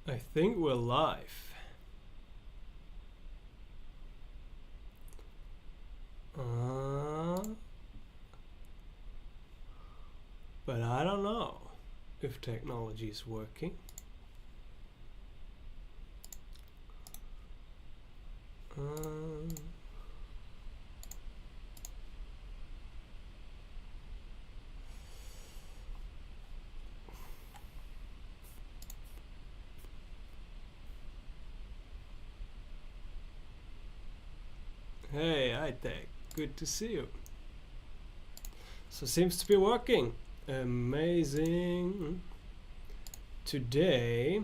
I think we're live. But I don't know if technology is working. Hey, Tech, good to see you. So seems to be working. Amazing. Today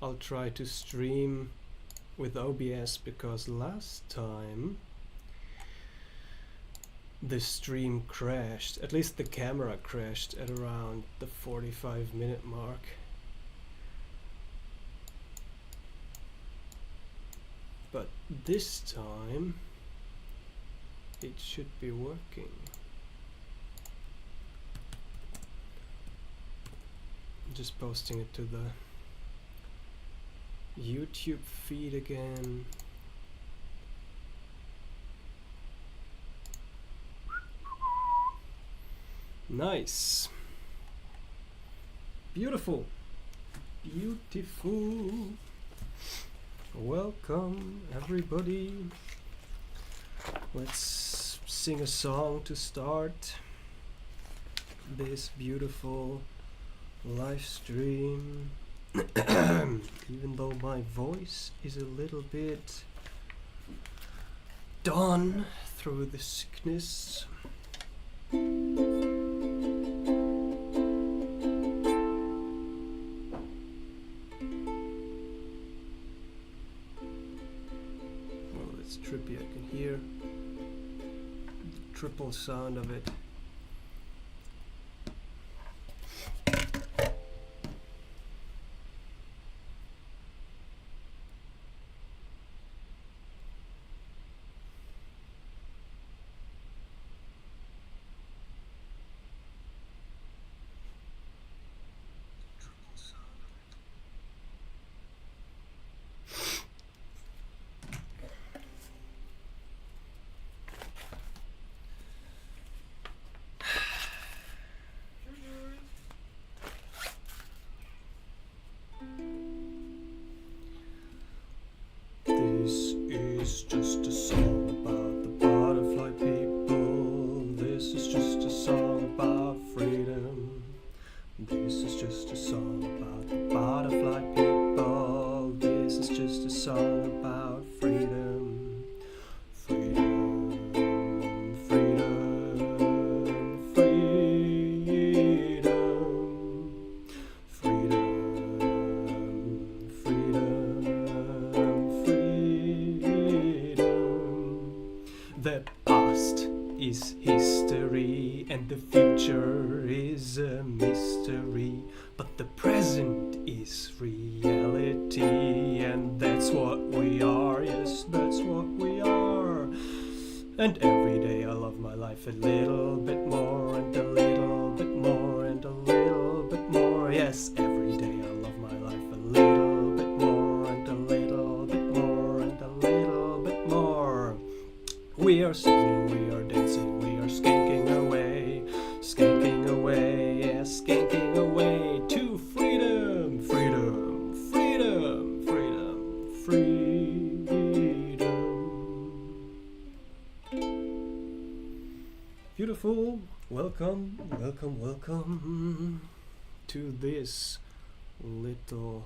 I'll try to stream with OBS because last time the stream crashed, at least the camera crashed at around the 45-minute mark. But this time it should be working. I'm just posting it to the YouTube feed again. Nice. Beautiful. Beautiful. Welcome everybody. Let's sing a song to start this beautiful live stream. Even though my voice is a little bit done through the sickness. Trippy, I can hear the triple sound of it. This is just a song about the butterfly people. This is just a song about freedom. This is just a song about the butterfly people. This is just a song about freedom. Freedom, freedom, freedom, freedom, freedom. The past is history and the future is a mystery, but the present is reality, and that's what we are. Yes, that's what we are. And every day I love my life a little bit more and a little bit more and a little bit more. Yes, every day I love my life a little bit more and a little bit more and a little bit more. We are singing, we are dancing, we are skanking away, yes, skanking away to freedom, freedom, freedom, freedom, freedom. Beautiful. Welcome, welcome, welcome to this little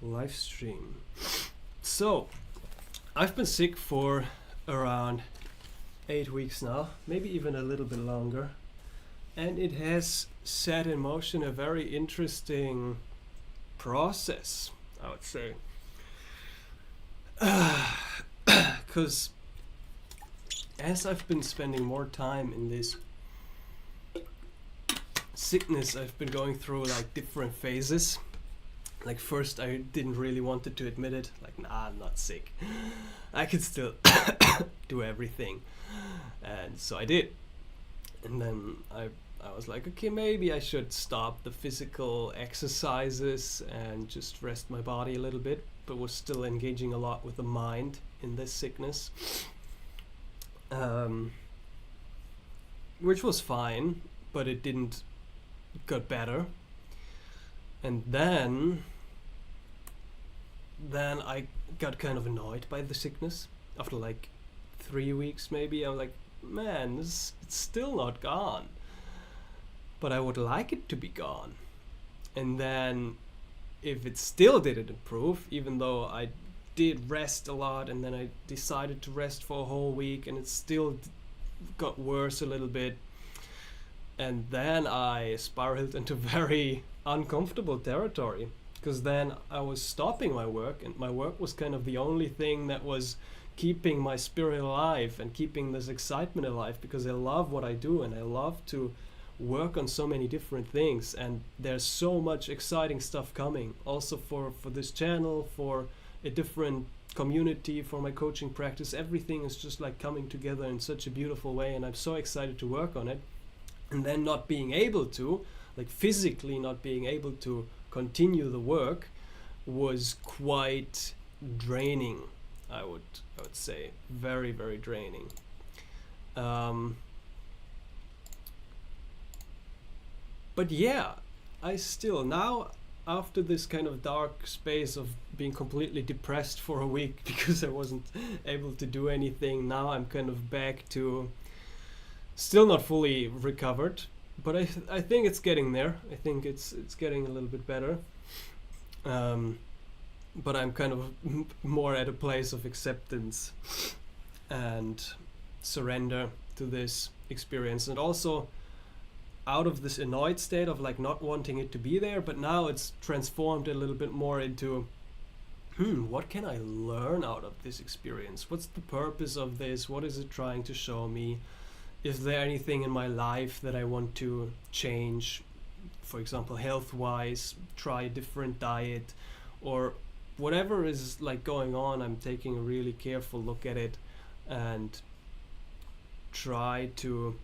live stream. So, I've been sick for around 8 weeks now, maybe even a little bit longer, and it has set in motion a very interesting process, I would say. Because as I've been spending more time in this sickness, I've been going through like different phases. Like first I didn't really wanted to admit it, like nah, I'm not sick. I can still do everything. And so I did. And then I I was like, okay, maybe I should stop the physical exercises and just rest my body a little bit, but was still engaging a lot with the mind in this sickness, which was fine, but it didn't got better. And then I got kind of annoyed by the sickness. After like 3 weeks maybe, I was like, man, it's still not gone, but I would like it to be gone. And then if it still didn't improve, even though I did rest a lot, and then I decided to rest for a whole week, and it still got worse a little bit, and then I spiraled into very uncomfortable territory, because then I was stopping my work, and my work was kind of the only thing that was keeping my spirit alive and keeping this excitement alive, because I love what I do and I love to work on so many different things, and there's so much exciting stuff coming also for this channel, for a different community, for my coaching practice. Everything is just like coming together in such a beautiful way, and I'm so excited to work on it. And then not being able to, like physically not being able to continue the work was quite draining. I would say very, very draining. But yeah, I still now, after this kind of dark space of being completely depressed for a week because I wasn't able to do anything, now I'm kind of back to, still not fully recovered, but I think it's getting there. I think it's getting a little bit better. But I'm kind of more at a place of acceptance and surrender to this experience, and also out of this annoyed state of like not wanting it to be there, but now it's transformed a little bit more into what can I learn out of this experience? What's the purpose of this? What is it trying to show me? Is there anything in my life that I want to change? For example, health-wise, try a different diet, or whatever is like going on. I'm taking a really careful look at it and try to,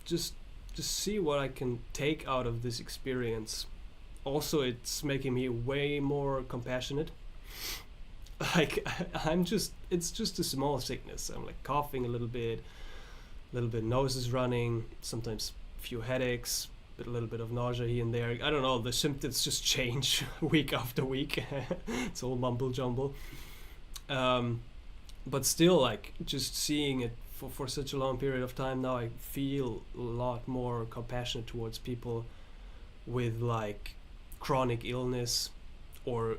just see what I can take out of this experience. Also, it's making me way more compassionate. Like it's just a small sickness. I'm like coughing a little bit, nose is running, sometimes a few headaches, but a little bit of nausea here and there. I don't know, the symptoms just change week after week. It's all mumble jumble. But still, like just seeing it for such a long period of time now, I feel a lot more compassionate towards people with like chronic illness or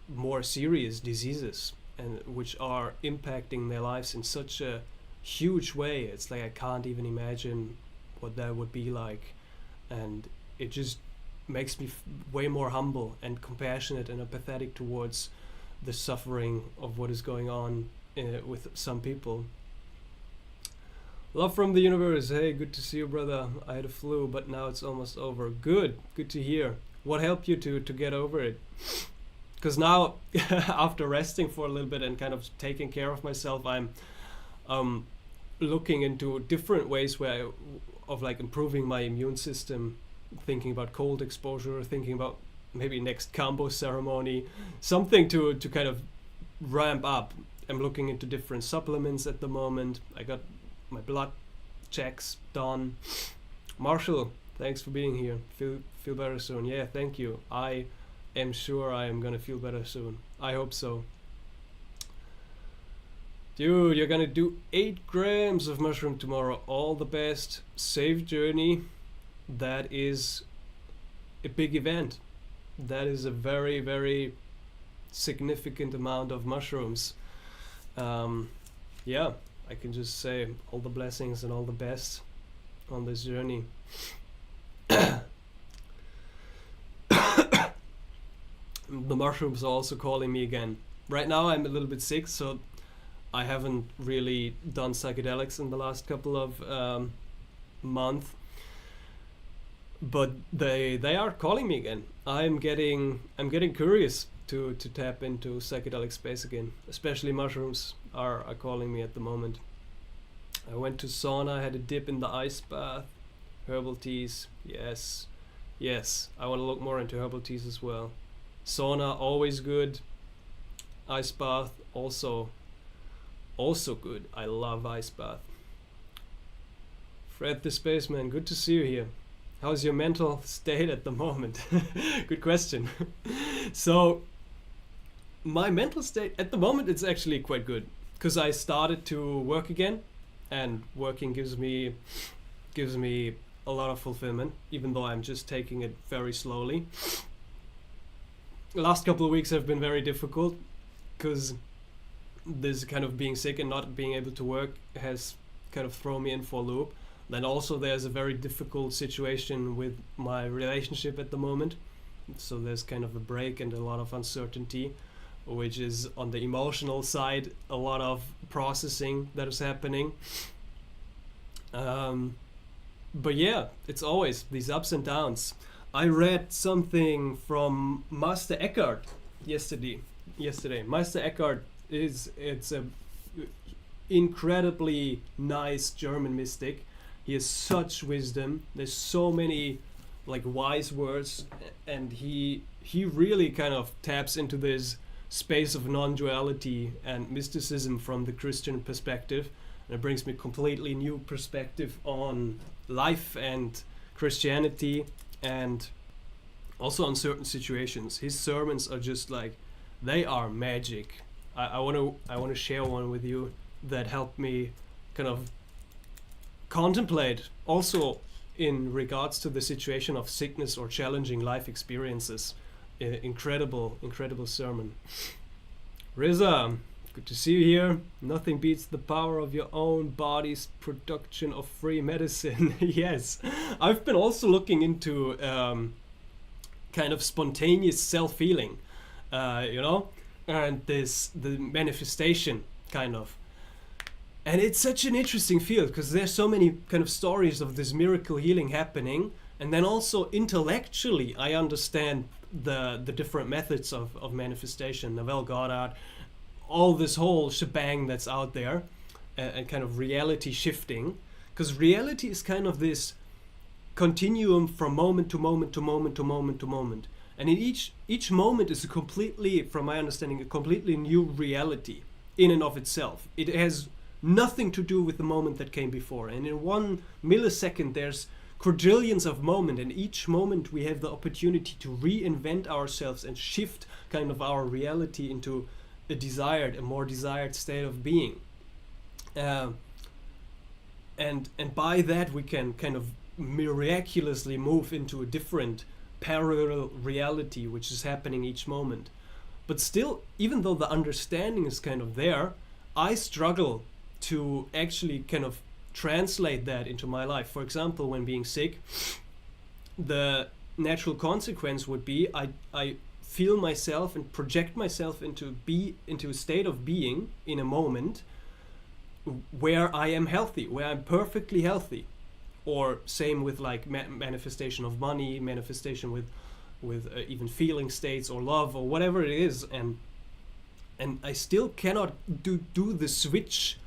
more serious diseases, and which are impacting their lives in such a huge way. It's like I can't even imagine what that would be like, and it just makes me way more humble and compassionate and empathetic towards the suffering of what is going on with some people. Love from the universe. Hey, good to see you, brother. I had a flu, but now it's almost over. Good to hear. What helped you to get over it? Because now, after resting for a little bit and kind of taking care of myself, I'm looking into different ways of like improving my immune system, thinking about cold exposure, thinking about maybe next combo ceremony, something to kind of ramp up. I'm looking into different supplements at the moment. I got my blood checks done. Marshall, thanks for being here. Feel better soon. Yeah, thank you. I am sure I am gonna feel better soon. I hope so. Dude, you're gonna do 8 grams of mushroom tomorrow. All the best. Safe journey. That is a big event. That is a very, very significant amount of mushrooms. Yeah, I can just say all the blessings and all the best on this journey. The mushrooms are also calling me again. Right now I'm a little bit sick, so I haven't really done psychedelics in the last couple of months. But they are calling me again. I'm getting curious to tap into psychedelic space again. Especially mushrooms are calling me at the moment. I went to sauna, had a dip in the ice bath. Herbal teas, yes. Yes, I want to look more into herbal teas as well. Sauna, always good. Ice bath, also good. I love ice bath. Fred the Spaceman, good to see you here. How's your mental state at the moment? Good question. So, my mental state at the moment, it's actually quite good, because I started to work again, and working gives me a lot of fulfillment, even though I'm just taking it very slowly. The last couple of weeks have been very difficult, because this kind of being sick and not being able to work has kind of thrown me in for a loop. Then also there's a very difficult situation with my relationship at the moment. So there's kind of a break and a lot of uncertainty, which is on the emotional side, a lot of processing that is happening. But yeah, it's always these ups and downs. I read something from Master Eckhart yesterday. Meister Eckhart it's a incredibly nice German mystic. He has such wisdom. There's so many like wise words, and he really kind of taps into this space of non-duality and mysticism from the Christian perspective, and it brings me completely new perspective on life and Christianity, and also on certain situations. His sermons are just like, they are magic. I want to share one with you that helped me kind of contemplate also in regards to the situation of sickness or challenging life experiences. Incredible sermon. Riza, good to see you here. Nothing beats the power of your own body's production of free medicine. Yes, I've been also looking into kind of spontaneous self-healing, and the manifestation kind of. And it's such an interesting field, because there's so many kind of stories of this miracle healing happening, and then also intellectually I understand the different methods of manifestation, Neville Goddard, all this whole shebang that's out there, and kind of reality shifting, because reality is kind of this continuum from moment to moment to moment to moment to moment, and in each moment is a completely, from my understanding, a completely new reality in and of itself. It has nothing to do with the moment that came before, and in 1 millisecond there's quadrillions of moments, and each moment we have the opportunity to reinvent ourselves and shift kind of our reality into a more desired state of being, and by that we can kind of miraculously move into a different parallel reality which is happening each moment. But still, even though the understanding is kind of there, I struggle to actually kind of translate that into my life. For example, when being sick, the natural consequence would be I feel myself and project myself into a state of being in a moment where I am healthy, where I'm perfectly healthy. Or same with like manifestation of money, manifestation with even feeling states or love or whatever it is, and I still cannot do the switch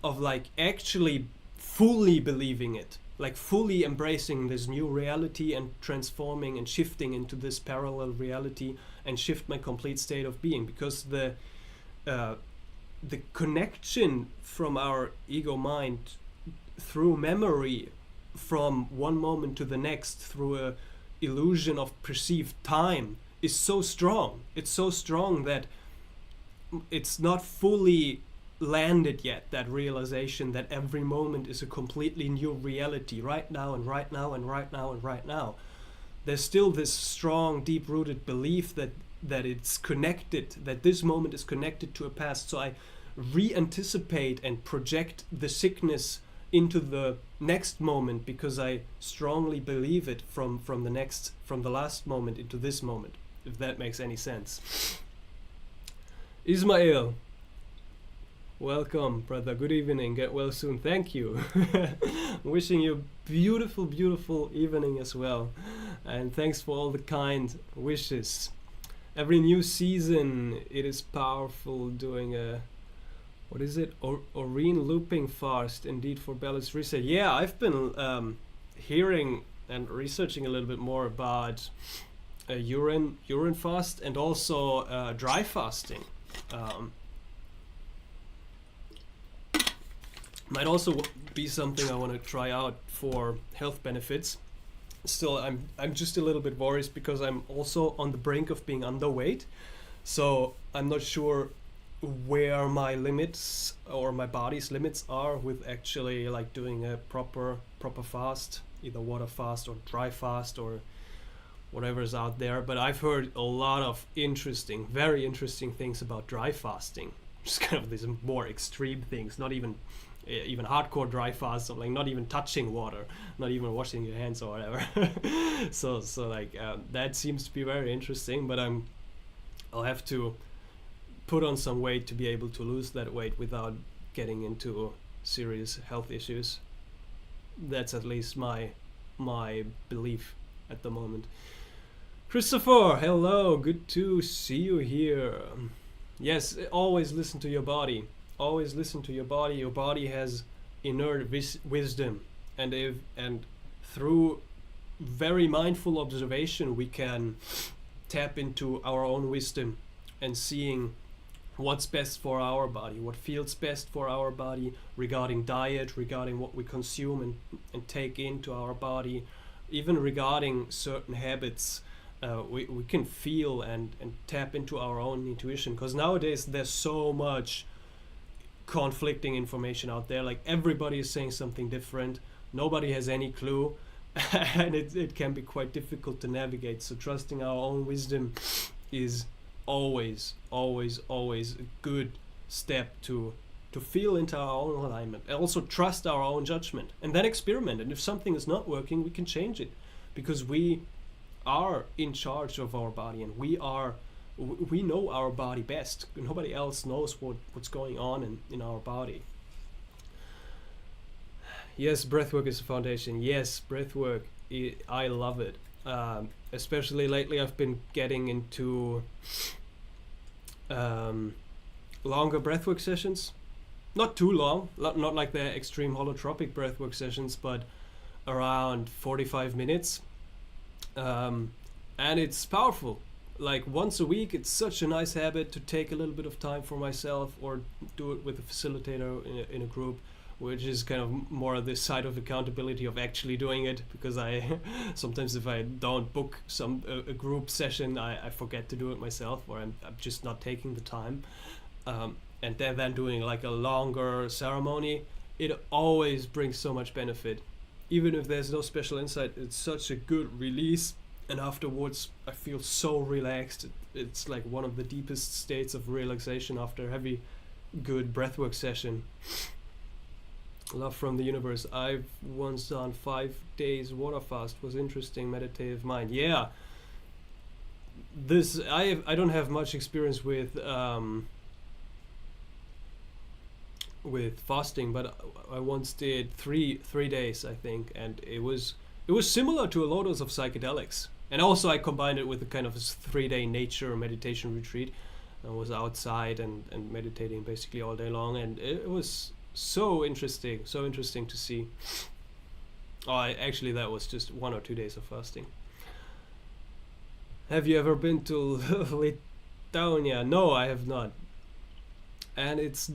of like actually fully believing it, like fully embracing this new reality and transforming and shifting into this parallel reality and shift my complete state of being, because the connection from our ego mind through memory from one moment to the next through a illusion of perceived time is so strong. It's so strong that it's not fully landed yet, that realization that every moment is a completely new reality right now and right now and right now and right now. There's still this strong, deep-rooted belief that it's connected, that this moment is connected to a past. So I re-anticipate and project the sickness into the next moment because I strongly believe it from the last moment into this moment, if that makes any sense. Ismail, welcome, brother. Good evening. Get well soon. Thank you. Wishing you a beautiful, beautiful evening as well. And thanks for all the kind wishes. Every new season, it is powerful doing a, what is it? Orine looping fast, indeed, for Bella's reset. Yeah, I've been hearing and researching a little bit more about urine fast and also dry fasting. Might also be something I want to try out for health benefits. Still, I'm just a little bit worried because I'm also on the brink of being underweight, so I'm not sure where my limits or my body's limits are with actually like doing a proper fast, either water fast or dry fast or whatever is out there. But I've heard a lot of very interesting things about dry fasting, just kind of these more extreme things, not even hardcore dry fast, so like not even touching water, not even washing your hands or whatever. so like that seems to be very interesting, but I'll have to put on some weight to be able to lose that weight without getting into serious health issues. That's at least my belief at the moment. Christopher, hello, good to see you here. Yes, always listen to your body. Always listen to your body. Your body has inner wisdom, and through very mindful observation we can tap into our own wisdom and seeing what's best for our body, what feels best for our body regarding diet, regarding what we consume and take into our body, even regarding certain habits. We can feel and tap into our own intuition, because nowadays there's so much conflicting information out there. Like everybody is saying something different, nobody has any clue, and it can be quite difficult to navigate. So trusting our own wisdom is always a good step to feel into our own alignment, and also trust our own judgment, and then experiment. And if something is not working, we can change it, because we are in charge of our body, and we know our body best. Nobody else knows what's going on in our body. Yes, breathwork is a foundation. Yes, breathwork, I love it. Especially lately I've been getting into longer breathwork sessions. Not too long, not like the extreme holotropic breathwork sessions, but around 45 minutes. And it's powerful. Like once a week, it's such a nice habit to take a little bit of time for myself, or do it with a facilitator in a group, which is kind of more the side of accountability of actually doing it, because I sometimes if I don't book a group session, I forget to do it myself, or I'm just not taking the time. And then doing like a longer ceremony, it always brings so much benefit. Even if there's no special insight, it's such a good release, and afterwards I feel so relaxed. It's like one of the deepest states of relaxation after a heavy, good breathwork session. Love from the universe. I've once done 5 days water fast. Was interesting. Meditative mind. Yeah. This I don't have much experience with fasting, but I once did three days, I think, and it was similar to a Lotus of psychedelics. And also I combined it with a kind of 3-day nature meditation retreat. I was outside and meditating basically all day long, and it was so interesting to see. Actually that was just 1 or 2 days of fasting. Have you ever been to Lithuania? No, I have not, and it's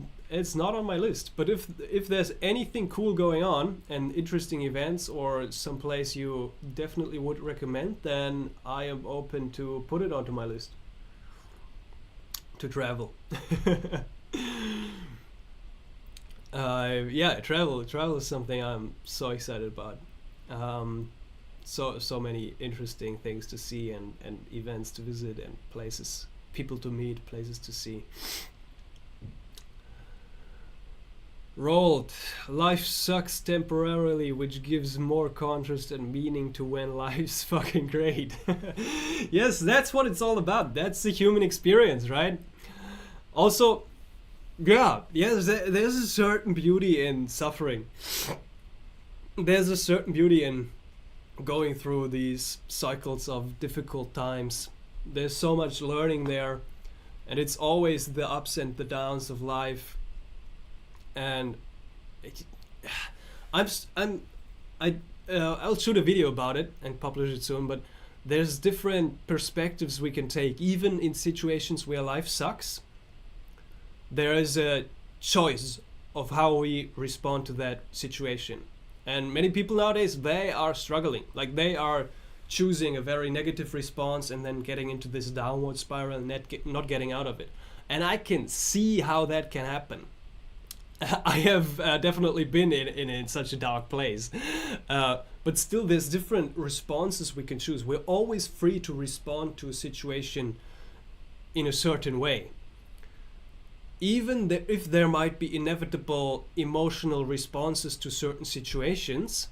not on my list. But if there's anything cool going on and interesting events, or some place you definitely would recommend, then I am open to put it onto my list to travel. Travel is something I'm so excited about. So many interesting things to see, and events to visit, and places, people to meet, places to see. Rolled. Life sucks temporarily, which gives more contrast and meaning to when life's fucking great. Yes, that's what it's all about. That's the human experience, right? Also, there's a certain beauty in suffering. There's a certain beauty in going through these cycles of difficult times. There's so much learning there, and it's always the ups and the downs of life. And I I'll shoot a video about it and publish it soon, but there's different perspectives we can take. Even in situations where life sucks, there is a choice of how we respond to that situation. And many people nowadays, they are struggling. Like, they are choosing a very negative response and then getting into this downward spiral and not getting out of it. And I can see how that can happen. I have definitely been in such a dark place. But still, there's different responses we can choose. We're always free to respond to a situation in a certain way. Even if there might be inevitable emotional responses to certain situations,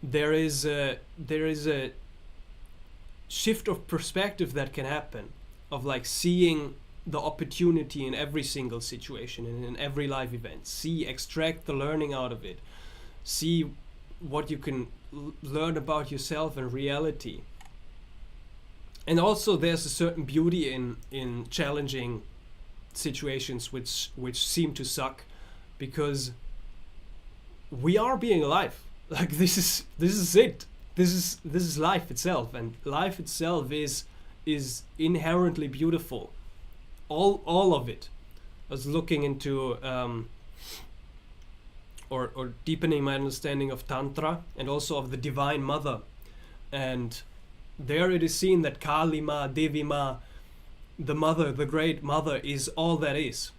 there is a shift of perspective that can happen, of like seeing the opportunity in every single situation and in every life event. Extract the learning out of it. See what you can learn about yourself and reality. And also there's a certain beauty in challenging situations which seem to suck, because we are being alive. Like, this is it. This is life itself, and life itself is inherently beautiful. All of it. I was looking into or deepening my understanding of Tantra and also of the Divine Mother, and there it is seen that Kali Ma, Devi Ma, the mother, the great mother, is all that is.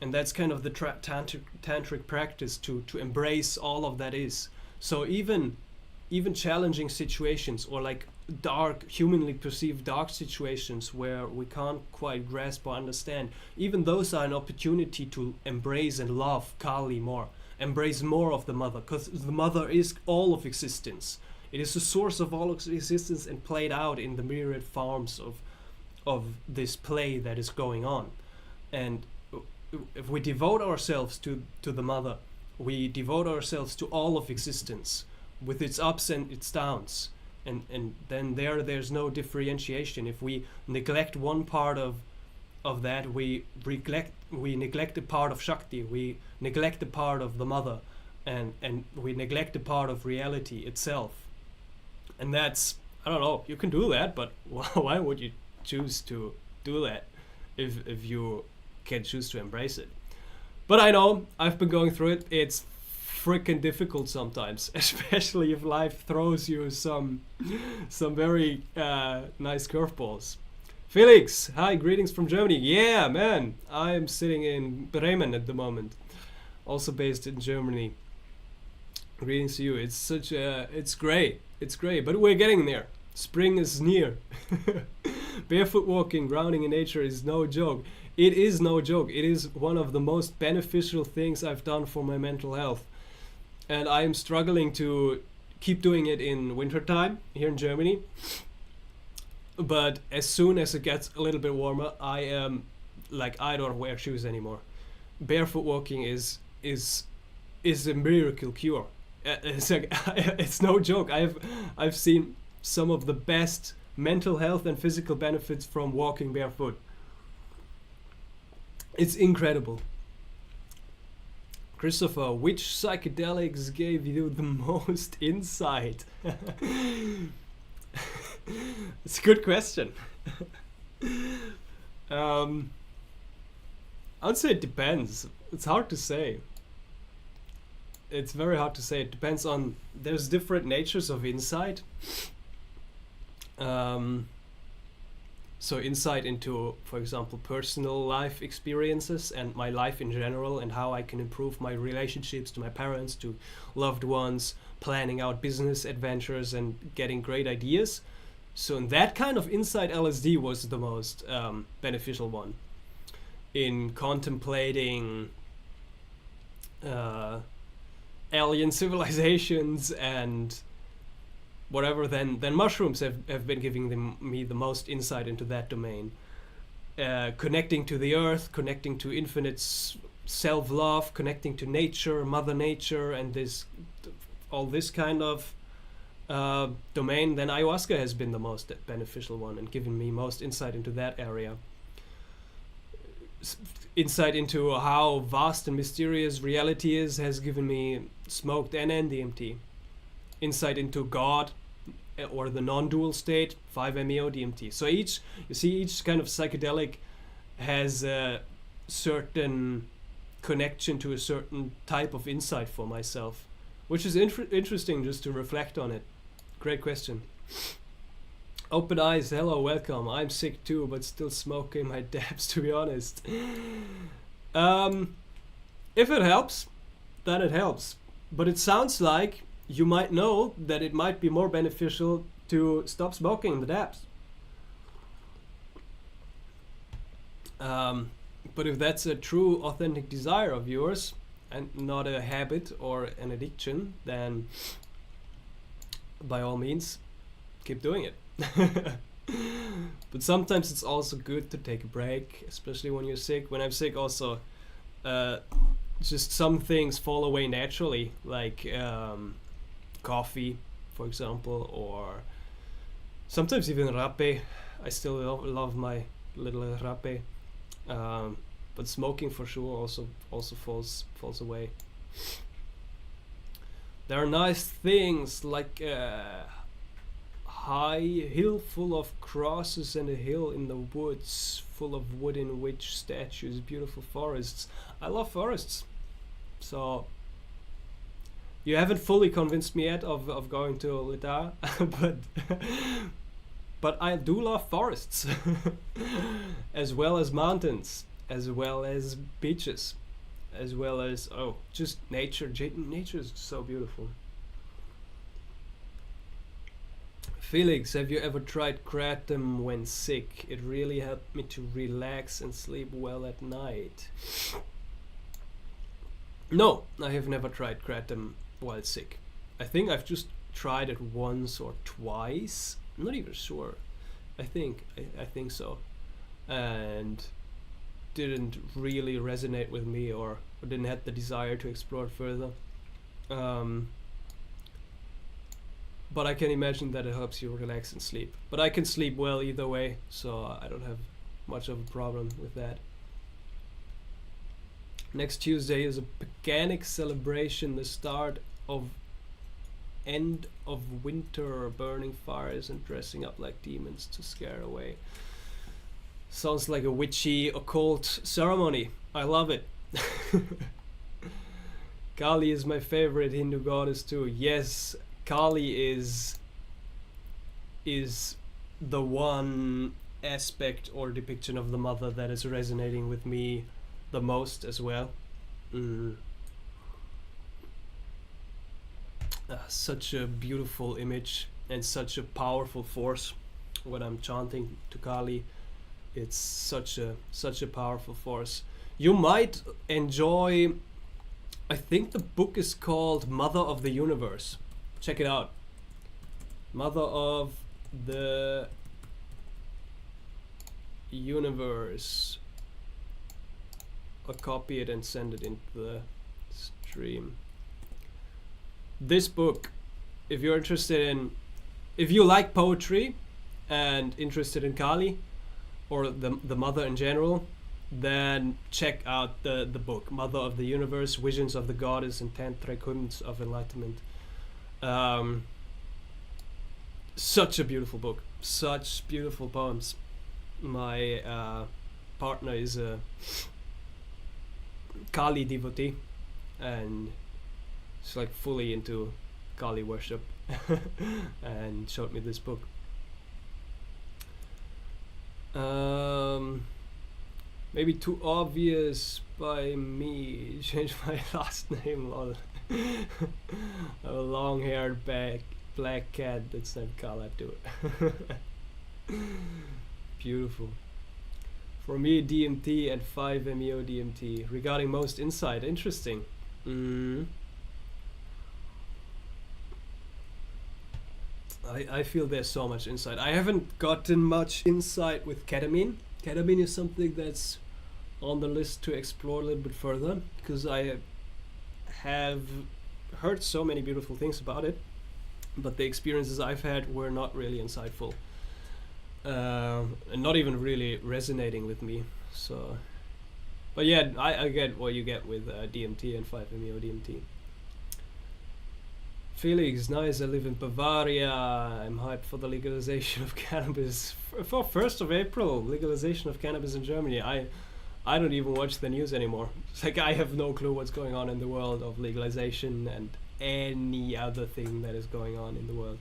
And that's kind of the tantric practice, to embrace all of that is. So even challenging situations, or like dark, humanly perceived dark situations where we can't quite grasp or understand, even those are an opportunity to embrace and love Kali more, embrace more of the mother, because the mother is all of existence. It is the source of all of existence, and played out in the myriad forms of this play that is going on. And if we devote ourselves to the mother, we devote ourselves to all of existence with its ups and its downs, and then there's no differentiation. If we neglect one part of that, we neglect a part of Shakti, we neglect a part of the mother, and we neglect a part of reality itself. And that's, I don't know, you can do that, but why would you choose to do that if you can choose to embrace it? But I know, I've been going through it. It's freaking difficult sometimes, especially if life throws you some very nice curveballs. Felix, hi, greetings from Germany. Yeah, man, I am sitting in Bremen at the moment, also based in Germany. Greetings to you. It's great, but we're getting there. Spring is near. Barefoot walking, grounding in nature is no joke. It is no joke. It is one of the most beneficial things I've done for my mental health. And I am struggling to keep doing it in wintertime here in Germany. But as soon as it gets a little bit warmer, I am like, I don't wear shoes anymore. Barefoot walking is a miracle cure. It's like, it's no joke. I've seen some of the best mental health and physical benefits from walking barefoot. It's incredible. Christopher, which psychedelics gave you the most insight? It's a good question. I'd say it depends. It's hard to say. It's very hard to say. It depends on, there's different natures of insight. So insight into, for example, personal life experiences and my life in general, and how I can improve my relationships to my parents, to loved ones, planning out business adventures and getting great ideas. So in that kind of insight, LSD was the most beneficial one. In contemplating alien civilizations and whatever, then mushrooms have been giving me the most insight into that domain. Connecting to the earth, connecting to infinite self-love, connecting to nature, Mother Nature, and all this kind of domain, then ayahuasca has been the most beneficial one and given me most insight into that area. Insight into how vast and mysterious reality is has given me smoked NN DMT. insight into God or the non-dual state, 5-MeO DMT. So each kind of psychedelic has a certain connection to a certain type of insight for myself, which is interesting just to reflect on it. Great question. Open Eyes, hello, welcome. I'm sick too, but still smoking my dabs, to be honest. If it helps, then it helps. But it sounds like you might know that it might be more beneficial to stop smoking the dabs. But if that's a true, authentic desire of yours and not a habit or an addiction, then by all means, keep doing it. But sometimes it's also good to take a break, especially when you're sick. When I'm sick also, just some things fall away naturally, like coffee, for example, or sometimes even rapé. I still love my little rapé. But smoking for sure also falls away. There are nice things like high hill full of crosses and a hill in the woods full of wooden witch statues, beautiful forests. I love forests. So you haven't fully convinced me yet of going to Lita, but I do love forests as well as mountains, as well as beaches, as well as just nature. Nature is so beautiful. Felix, have you ever tried kratom when sick? It really helped me to relax and sleep well at night. No, I have never tried kratom while sick. I think I've just tried it once or twice. I'm not even sure. I think so. And didn't really resonate with me, or didn't have the desire to explore it further. But I can imagine that it helps you relax and sleep. But I can sleep well either way, so I don't have much of a problem with that. Next Tuesday is a paganic celebration, the start of end of winter, burning fires and dressing up like demons to scare away. Sounds like a witchy occult ceremony. I love it. Kali is my favorite Hindu goddess too. Yes, Kali is the one aspect or depiction of the mother that is resonating with me the most as well. Such a beautiful image and such a powerful force when I'm chanting to Kali. It's such a powerful force. You might enjoy, I think the book is called Mother of the Universe. Check it out. Mother of the Universe. I'll copy it and send it into the stream. This book, if you're interested in, if you like poetry and interested in Kali or the mother in general, then check out the book Mother of the Universe, Visions of the Goddess and Tantric Hymns of Enlightenment. Such a beautiful book, such beautiful poems. My partner is a Kali devotee and she's like fully into Kali worship and showed me this book. Maybe too obvious by me. Change my last name. Lol. A long-haired black cat that's named Kala to it. Beautiful. For me, DMT and 5-MeO DMT. Regarding most insight, interesting. I feel there's so much insight. I haven't gotten much insight with ketamine. Ketamine is something that's on the list to explore a little bit further because I have heard so many beautiful things about it, but the experiences I've had were not really insightful. And not even really resonating with me. So, but yeah, I get what you get with DMT and 5-MeO DMT. Felix, nice. I live in Bavaria. I'm hyped for the legalization of cannabis. For 1st of April, legalization of cannabis in Germany. I don't even watch the news anymore. It's like I have no clue what's going on in the world of legalization and any other thing that is going on in the world.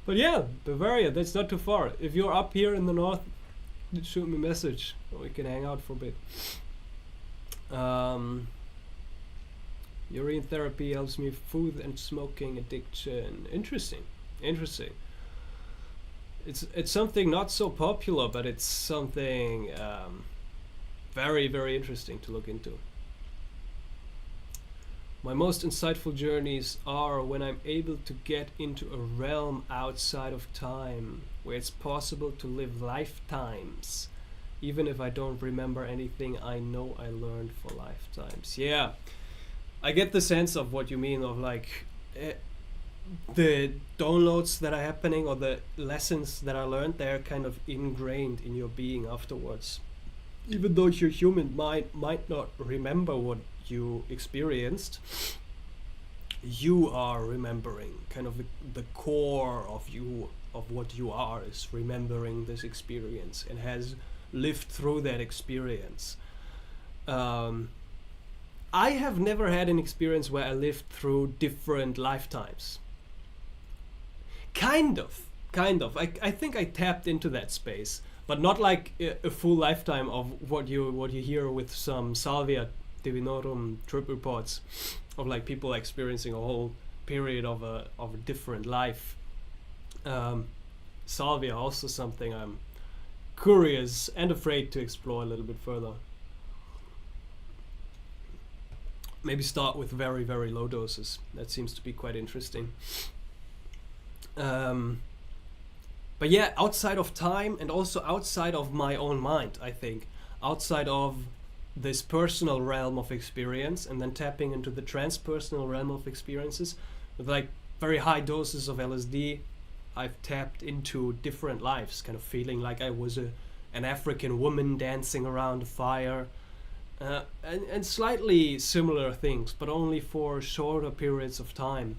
But yeah, Bavaria, that's not too far. If you're up here in the north, shoot me a message. We can hang out for a bit. Urine therapy helps me with food and smoking addiction. Interesting. It's something not so popular, but it's something very, very interesting to look into. My most insightful journeys are when I'm able to get into a realm outside of time, where it's possible to live lifetimes. Even if I don't remember anything, I know I learned for lifetimes. Yeah, I get the sense of what you mean, of like the downloads that are happening, or the lessons that I learned, they're kind of ingrained in your being afterwards. Even though your human mind might not remember what you experienced, you are remembering. Kind of the core of you, of what you are, is remembering this experience and has lived through that experience. I have never had an experience where I lived through different lifetimes. Kind of. I think I tapped into that space, but not like a full lifetime of what you hear with some Salvia Divinorum trip reports of like people experiencing a whole period of a different life. Salvia, also something I'm curious and afraid to explore a little bit further. Maybe start with very, very low doses. That seems to be quite interesting. But yeah, outside of time and also outside of my own mind, I think. Outside of this personal realm of experience, and then tapping into the transpersonal realm of experiences with like very high doses of LSD, I've tapped into different lives, kind of feeling like I was an African woman dancing around a fire, and slightly similar things, but only for shorter periods of time.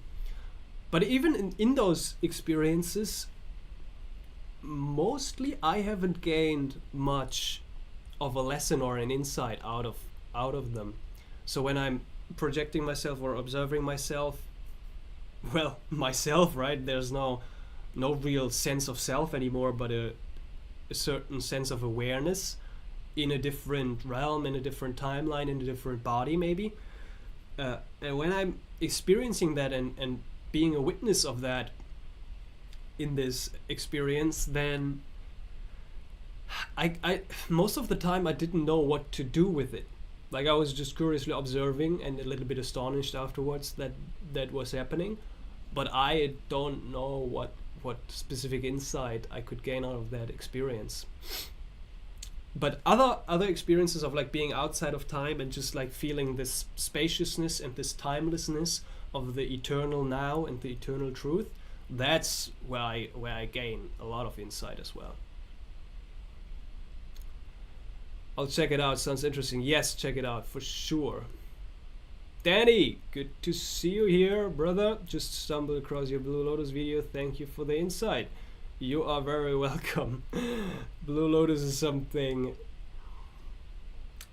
But even in those experiences, mostly I haven't gained much of a lesson or an insight out of them. So when I'm projecting myself or observing myself, well, myself, right? There's no real sense of self anymore, but a certain sense of awareness in a different realm, in a different timeline, in a different body, maybe. And when I'm experiencing that and being a witness of that in this experience, then I most of the time I didn't know what to do with it. Like I was just curiously observing and a little bit astonished afterwards that was happening, but I don't know what specific insight I could gain out of that experience. But other experiences of like being outside of time and just like feeling this spaciousness and this timelessness of the eternal now and the eternal truth, that's where I gain a lot of insight as well. I'll check it out, sounds interesting. Yes, check it out for sure. Danny, good to see you here, brother. Just stumbled across your Blue Lotus video. Thank you for the insight. You are very welcome. Blue Lotus is something...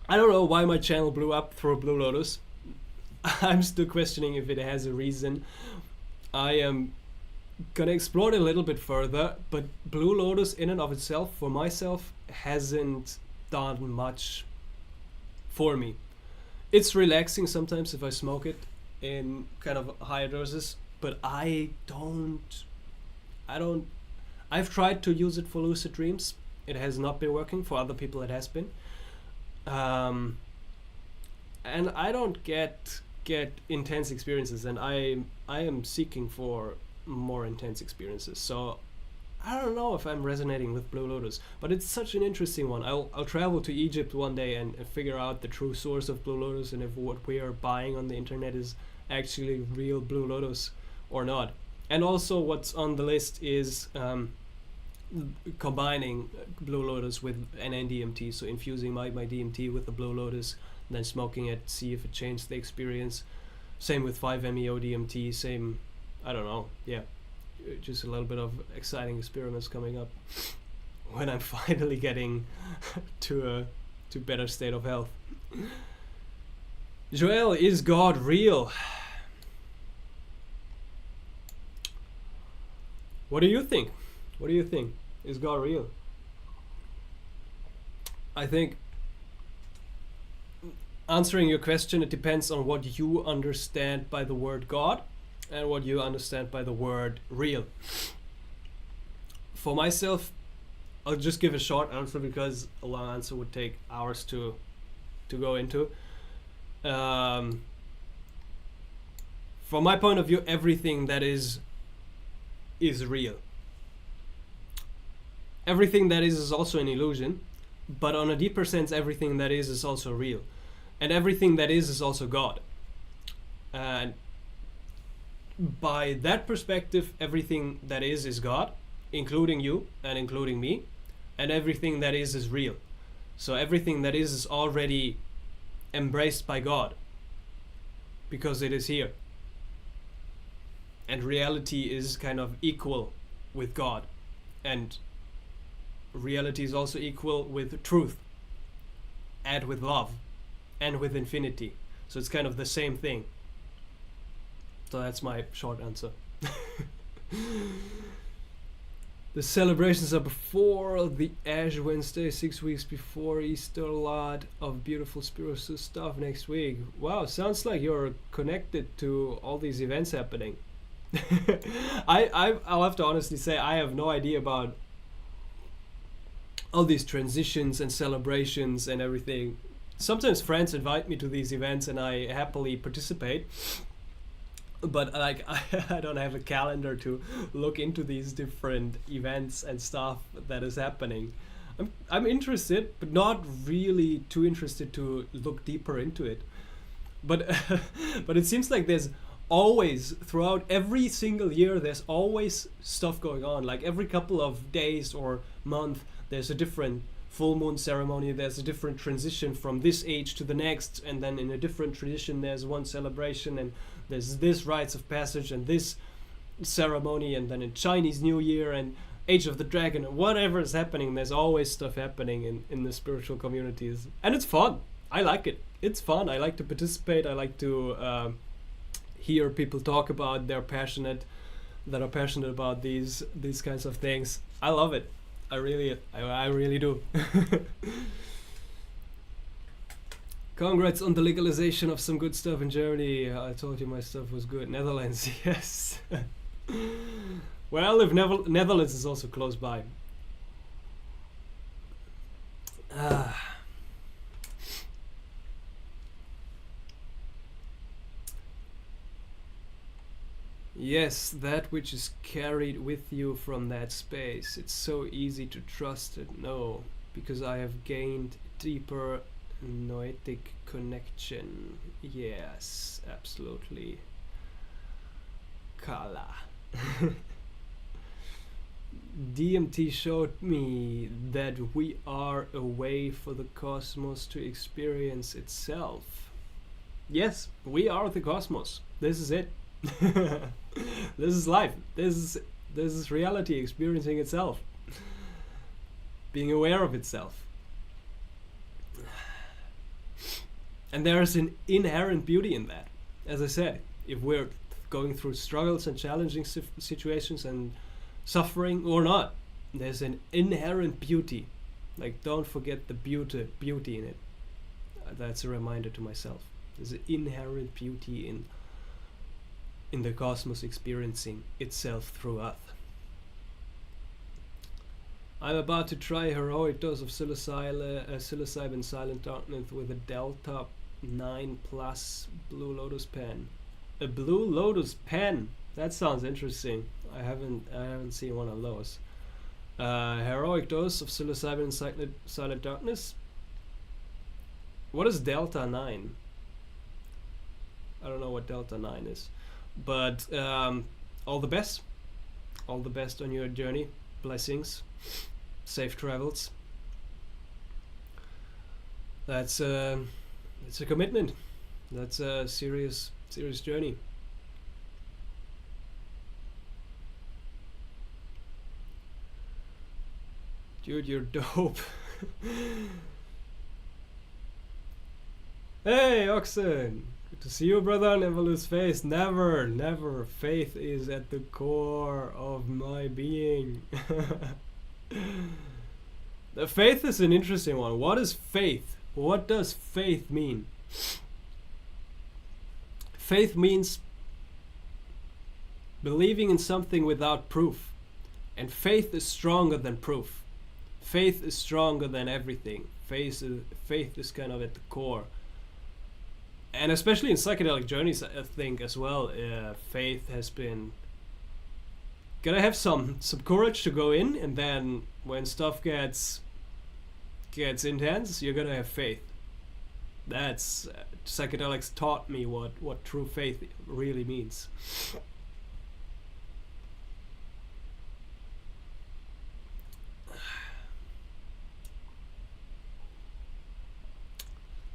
I don't know why my channel blew up through Blue Lotus. I'm still questioning if it has a reason. I am gonna explore it a little bit further, but Blue Lotus in and of itself, for myself, hasn't done much for me. It's relaxing sometimes if I smoke it in kind of higher doses, but I've tried to use it for lucid dreams. It has not been working. For other people it has been. And I don't get intense experiences, and I am seeking for more intense experiences. So I don't know if I'm resonating with Blue Lotus, but it's such an interesting one. I'll travel to Egypt one day and figure out the true source of Blue Lotus, and if what we are buying on the internet is actually real Blue Lotus or not. And also what's on the list is combining Blue Lotus with an NDMT, so infusing my DMT with the Blue Lotus, and then smoking it, see if it changed the experience. Same with 5-MeO DMT, same, I don't know, yeah. Just a little bit of exciting experiments coming up when I'm finally getting to better state of health. Joel, is God real? What do you think? What do you think? Is God real? I think, answering your question, it depends on what you understand by the word God and what you understand by the word real. For myself, I'll just give a short answer because a long answer would take hours to go into. From my point of view, everything that is real. Everything that is also an illusion, but on a deeper sense, everything that is also real. And everything that is also God. And by that perspective, everything that is God, including you and including me, and everything that is real. So everything that is already embraced by God, because it is here. And reality is kind of equal with God, and reality is also equal with truth, and with love, and with infinity. So it's kind of the same thing. So that's my short answer. The celebrations are before the Ash Wednesday, 6 weeks before Easter. A lot of beautiful spiritual stuff next week. Wow, sounds like you're connected to all these events happening. I'll have to honestly say I have no idea about all these transitions and celebrations and everything. Sometimes friends invite me to these events and I happily participate. But like I don't have a calendar to look into these different events and stuff that is happening. I'm interested, but not really too interested to look deeper into it. But but it seems like there's always, throughout every single year, there's always stuff going on. Like every couple of days or month, there's a different full moon ceremony, there's a different transition from this age to the next, and then in a different tradition there's one celebration, and there's this rites of passage and this ceremony, and then in Chinese New Year and Age of the Dragon, and whatever is happening, there's always stuff happening in the spiritual communities. And it's fun. I like it. It's fun. I like to participate. I like to hear people talk about that are passionate about these kinds of things. I love it. I really do. Congrats on the legalization of some good stuff in Germany. I told you my stuff was good. Netherlands, yes. Well, if Netherlands is also close by. Yes, that which is carried with you from that space. It's so easy to trust it. No, because I have gained deeper noetic connection. Yes, absolutely. Kala. DMT showed me that we are a way for the cosmos to experience itself. Yes, we are the cosmos. This is it. This is life. This is reality experiencing itself. Being aware of itself. And there is an inherent beauty in that. As I said, if we're going through struggles and challenging situations and suffering or not, there's an inherent beauty. Like, don't forget the beauty in it. That's a reminder to myself. There's an inherent beauty in the cosmos experiencing itself through us. I'm about to try a heroic dose of psilocybin silent darkness with a Delta 9 plus Blue Lotus pen. A Blue Lotus pen? That sounds interesting. I haven't seen one of those. Heroic dose of psilocybin silent darkness. What is Delta 9? I don't know what Delta 9 is. But all the best. All the best on your journey. Blessings. Safe travels. That's a commitment. That's a serious Serious journey. Dude, you're dope. Hey, Oxen! Good to see you, brother. Never lose faith. Never, never. Faith is at the core of my being. The faith is an interesting one. What is faith? What does faith mean? Faith means believing in something without proof. And faith is stronger than proof. Faith is stronger than everything. Faith is kind of at the core. And especially in psychedelic journeys, I think as well, faith has been... Gotta have some courage to go in, and then when stuff gets intense, you're gonna have faith. That's psychedelics taught me what true faith really means.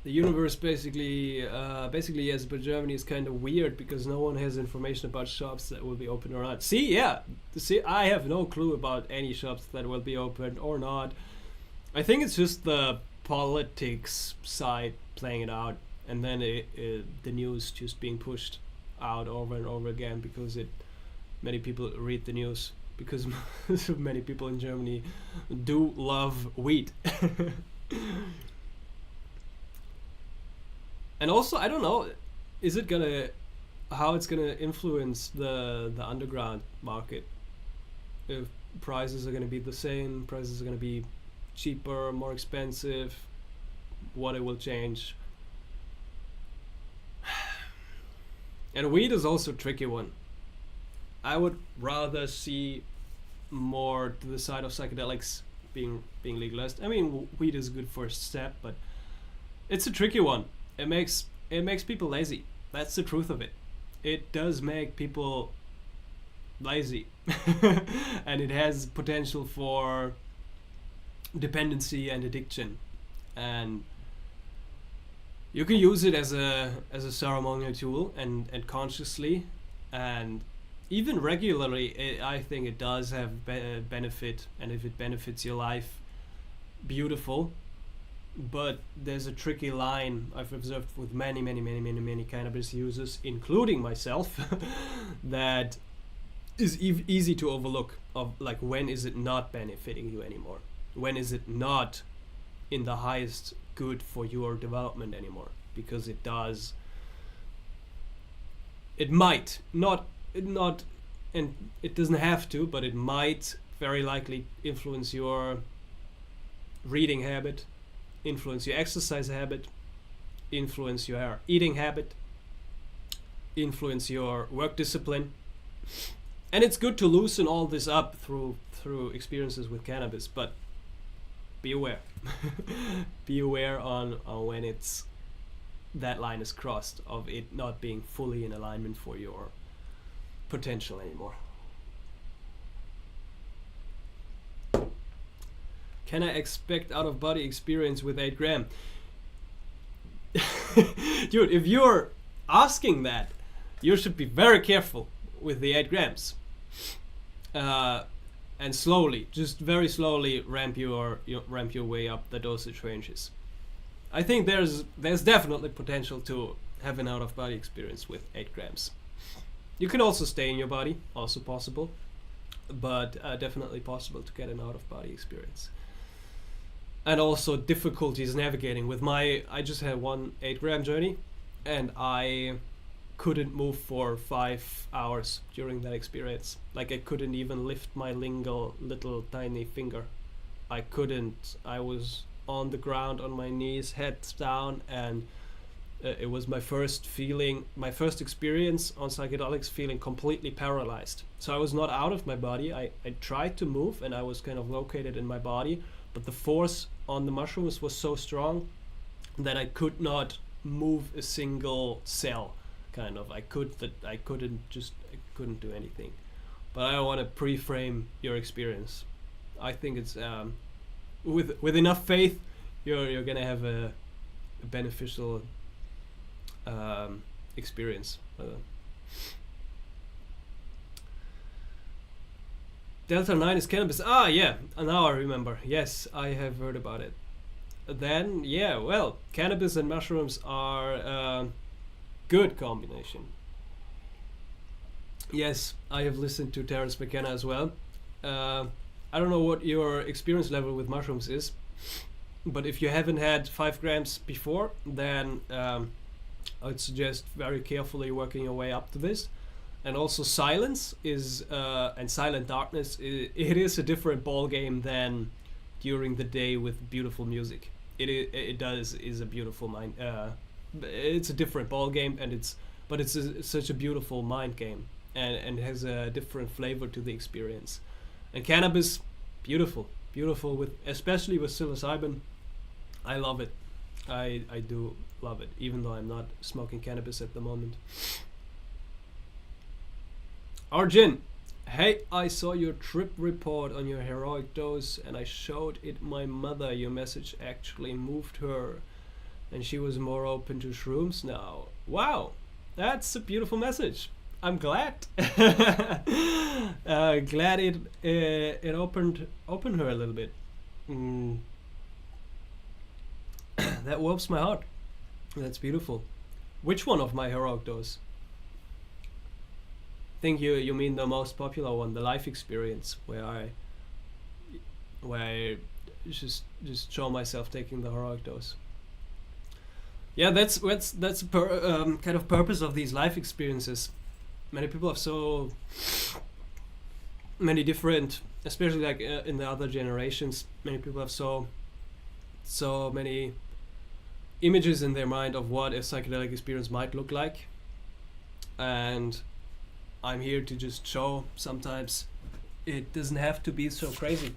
The universe basically yes, but Germany is kind of weird because no one has information about shops that will be open or not. See, I have no clue about any shops that will be open or not. I think it's just the politics side playing it out, and then the news just being pushed out over and over again because many people read the news because many people in Germany do love weed. And also, I don't know, how it's gonna influence the underground market? If prices are gonna be the same, prices are gonna be cheaper, more expensive, what it will change. And weed is also a tricky one. I would rather see more to the side of psychedelics being legalized. I mean, weed is a good first step, but it's a tricky one. It makes people lazy. That's the truth of it. It does make people lazy. And it has potential for dependency and addiction. And you can use it as a ceremonial tool and consciously and even regularly. I think it does have benefit, and if it benefits your life, beautiful. But there's a tricky line I've observed with many cannabis users, including myself, that is easy to overlook. Of like, when is it not benefiting you anymore? When is it not in the highest good for your development anymore? Because it does. It might not, and it doesn't have to, but it might very likely influence your reading habit, influence your exercise habit, influence your eating habit, influence your work discipline. And it's good to loosen all this up through experiences with cannabis, but be aware. Be aware on when that line is crossed of it not being fully in alignment for your potential anymore. Can I expect out-of-body experience with 8 gram? Dude, if you're asking that, you should be very careful with the 8 grams. And slowly, just very slowly ramp your way up the dosage ranges. I think there's definitely potential to have an out-of-body experience with 8 grams. You can also stay in your body, also possible, but definitely possible to get an out-of-body experience. And also difficulties navigating with I just had one 8 gram journey, and I couldn't move for 5 hours during that experience. Like, I couldn't even lift my little tiny finger. I couldn't. I was on the ground on my knees, head down, and it was my first experience on psychedelics feeling completely paralyzed. So I was not out of my body. I tried to move, and I was kind of located in my body, but the force on the mushrooms was so strong that I could not move a single cell. Kind of, I couldn't do anything. But I don't want to pre-frame your experience. I think it's with enough faith, you're gonna have a beneficial experience. Delta 9 is cannabis. Ah, yeah, now I remember. Yes, I have heard about it. Then, yeah, well, cannabis and mushrooms are a good combination. Yes, I have listened to Terence McKenna as well. I don't know what your experience level with mushrooms is, but if you haven't had 5 grams before, then I'd suggest very carefully working your way up to this. And also silence is and silent darkness, it is a different ball game than during the day with beautiful music. It is a beautiful mind. It's a different ball game, and it's such a beautiful mind game, and has a different flavor to the experience. And cannabis, beautiful with, especially with psilocybin. I love it. I do love it, even though I'm not smoking cannabis at the moment. Arjun, hey, I saw your trip report on your heroic dose and I showed it my mother. Your message actually moved her and she was more open to shrooms now. Wow, that's a beautiful message. I'm glad. Glad it opened her a little bit. That warms my heart. That's beautiful. Which one of my heroic dose? Think you mean the most popular one, the life experience, where I just show myself taking the heroic dose. Yeah, that's kind of purpose of these life experiences. Many people have so many different, especially like in the other generations, many people have so many images in their mind of what a psychedelic experience might look like, and I'm here to just show sometimes it doesn't have to be so crazy.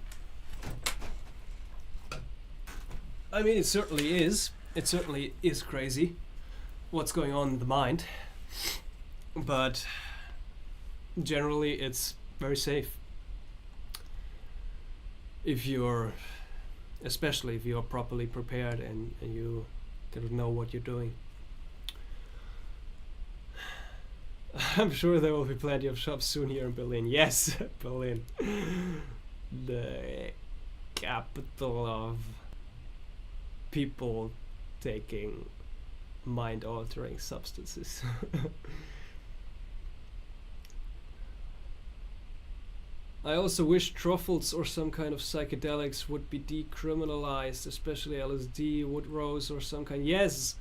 I mean, it certainly is. It certainly is crazy what's going on in the mind, but generally it's very safe especially if you're properly prepared and you kind of know what you're doing. I'm sure there will be plenty of shops soon here in Berlin. Yes, Berlin. The capital of people taking mind-altering substances. I also wish truffles or some kind of psychedelics would be decriminalized, especially LSD, wood rose or some kind. Yes!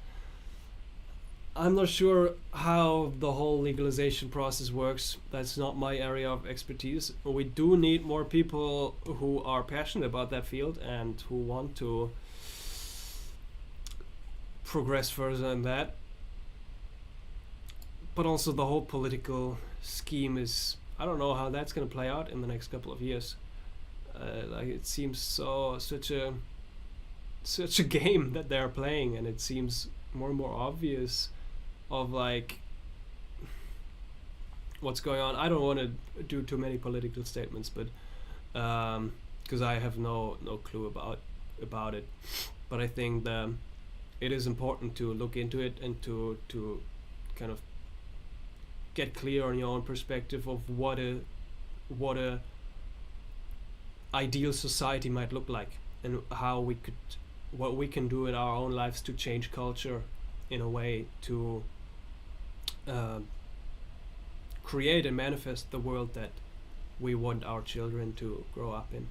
I'm not sure how the whole legalization process works. That's not my area of expertise. We do need more people who are passionate about that field and who want to progress further in that. But also the whole political scheme is, I don't know how that's going to play out in the next couple of years. Like it seems such a game that they're playing, and it seems more and more obvious of like what's going on. I don't want to do too many political statements, but because I have no clue about it. But I think it is important to look into it and to kind of get clear on your own perspective of what a ideal society might look like, and what we can do in our own lives to change culture in a way to create and manifest the world that we want our children to grow up in.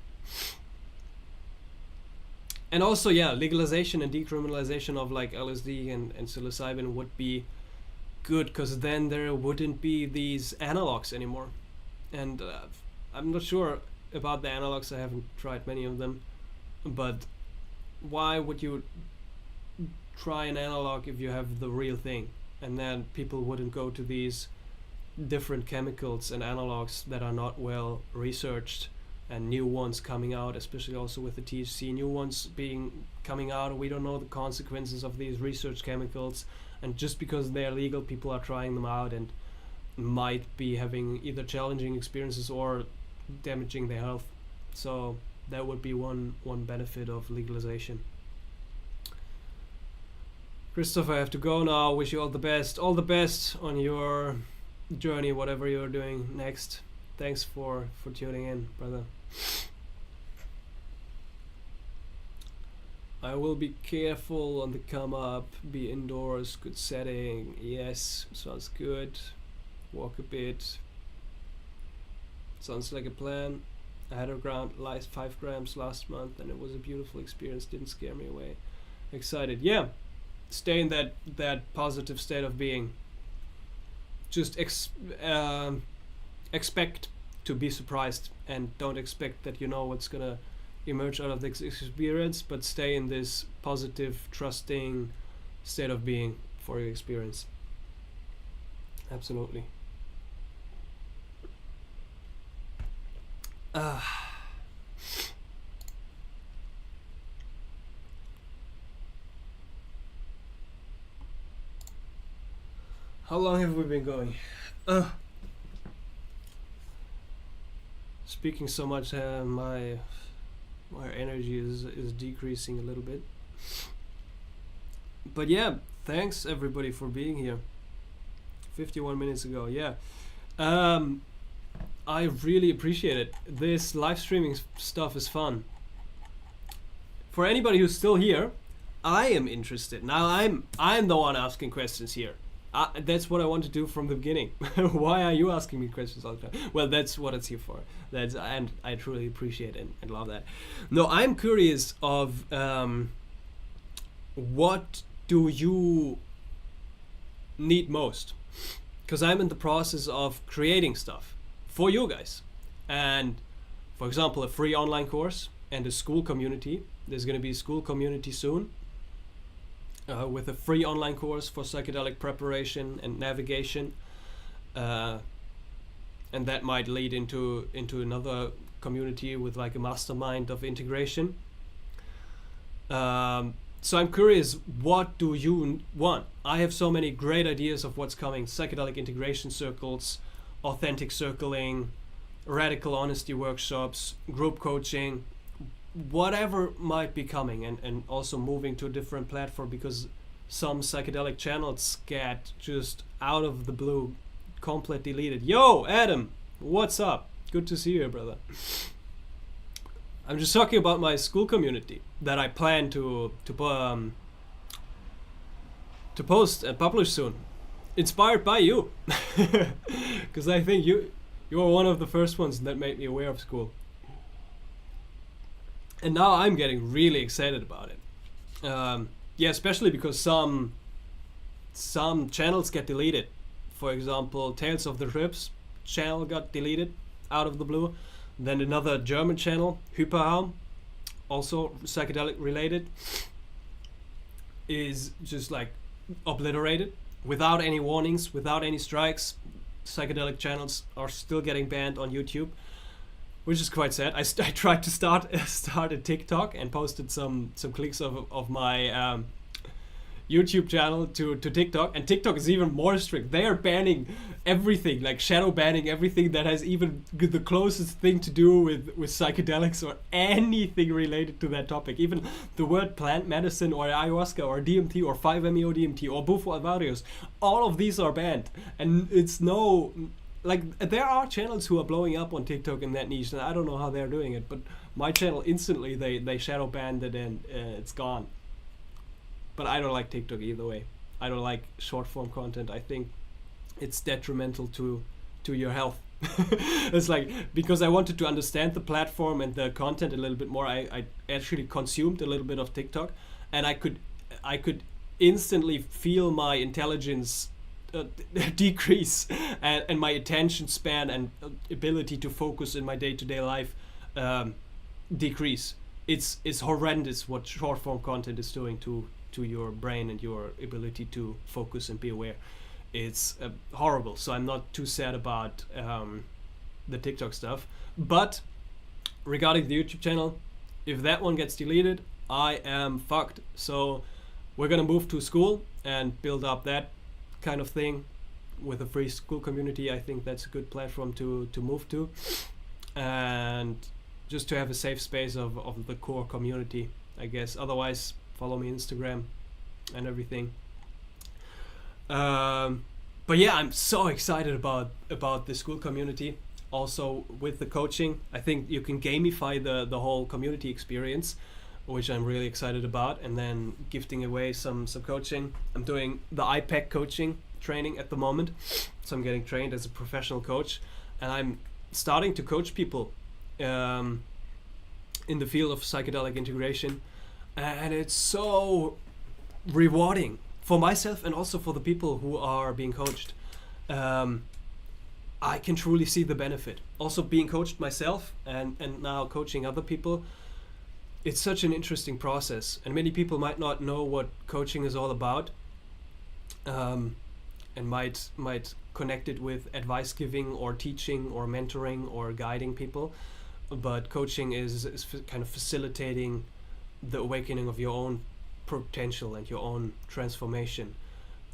And also, yeah, legalization and decriminalization of like LSD and psilocybin would be good, because then there wouldn't be these analogs anymore. And I'm not sure about the analogs, I haven't tried many of them, but why would you try an analog if you have the real thing? And then people wouldn't go to these different chemicals and analogs that are not well researched, and new ones coming out, especially also with the THC, new ones coming out, we don't know the consequences of these research chemicals, and just because they're legal, people are trying them out and might be having either challenging experiences or damaging their health. So that would be one benefit of legalization. Christopher, I have to go now. Wish you all the best. All the best on your journey, whatever you're doing next. Thanks for tuning in, brother. I will be careful on the come up, be indoors, good setting. Yes, sounds good. Walk a bit. Sounds like a plan. I had around 5 grams last month and it was a beautiful experience, didn't scare me away. Excited. Yeah, stay in that positive state of being. Just expect to be surprised and don't expect that you know what's gonna emerge out of this experience, but stay in this positive, trusting state of being for your experience. Absolutely. How long have we been going? Speaking so much, my energy is decreasing a little bit. But yeah, thanks everybody for being here. 51 minutes ago, yeah. I really appreciate it. This live streaming stuff is fun. For anybody who's still here, I am interested. Now I'm the one asking questions here. That's what I want to do from the beginning. Why are you asking me questions all the time? Well, that's what it's here for. And I truly appreciate it and love that. No, I'm curious of what do you need most? Because I'm in the process of creating stuff for you guys. And for example, a free online course and a school community. There's going to be a school community soon. With a free online course for psychedelic preparation and navigation, and that might lead into another community with like a mastermind of integration. So I'm curious, what do you want? I have so many great ideas of what's coming: psychedelic integration circles, authentic circling, radical honesty workshops, group coaching, whatever might be coming, and also moving to a different platform, because some psychedelic channels get just out of the blue completely deleted. Yo, Adam, what's up? Good to see you, brother. I'm just talking about my school community that I plan to post and publish soon, inspired by you, because I think you were one of the first ones that made me aware of school. And now I'm getting really excited about it. Yeah, especially because some channels get deleted. For example, Tales of the Trips channel got deleted out of the blue. Then another German channel, Hyperharm, also psychedelic related, is just like obliterated without any warnings, without any strikes. Psychedelic channels are still getting banned on YouTube, which is quite sad. I tried to start a TikTok and posted some clips of my YouTube channel to TikTok, and TikTok is even more strict. They are banning everything, like shadow banning everything that has even the closest thing to do with psychedelics or anything related to that topic. Even the word plant medicine or ayahuasca or DMT or 5-MeO DMT or bufo alvarius, all of these are banned. And it's no... Like, there are channels who are blowing up on TikTok in that niche, and I don't know how they're doing it, but my channel instantly, they shadow banned it and it's gone. But I don't like TikTok either way. I don't like short form content. I think it's detrimental to your health. It's like, because I wanted to understand the platform and the content a little bit more, I actually consumed a little bit of TikTok, and I could instantly feel my intelligence decrease and my attention span and ability to focus in my day-to-day life decrease. It's horrendous what short form content is doing to your brain and your ability to focus and be aware. It's horrible. So I'm not too sad about the TikTok stuff. But regarding the YouTube channel, if that one gets deleted, I am fucked. So we're gonna move to school and build up that kind of thing with a free school community. I think that's a good platform to move to, and just to have a safe space of the core community, I guess. Otherwise, follow me Instagram and everything. But yeah, I'm so excited about the school community. Also with the coaching, I think you can gamify the whole community experience, which I'm really excited about. And then gifting away some coaching. I'm doing the IPEC coaching training at the moment, so I'm getting trained as a professional coach, and I'm starting to coach people in the field of psychedelic integration, and it's so rewarding for myself and also for the people who are being coached. I can truly see the benefit. Also being coached myself and now coaching other people, it's such an interesting process, and many people might not know what coaching is all about, and might connect it with advice giving or teaching or mentoring or guiding people. But coaching is kind of facilitating the awakening of your own potential and your own transformation,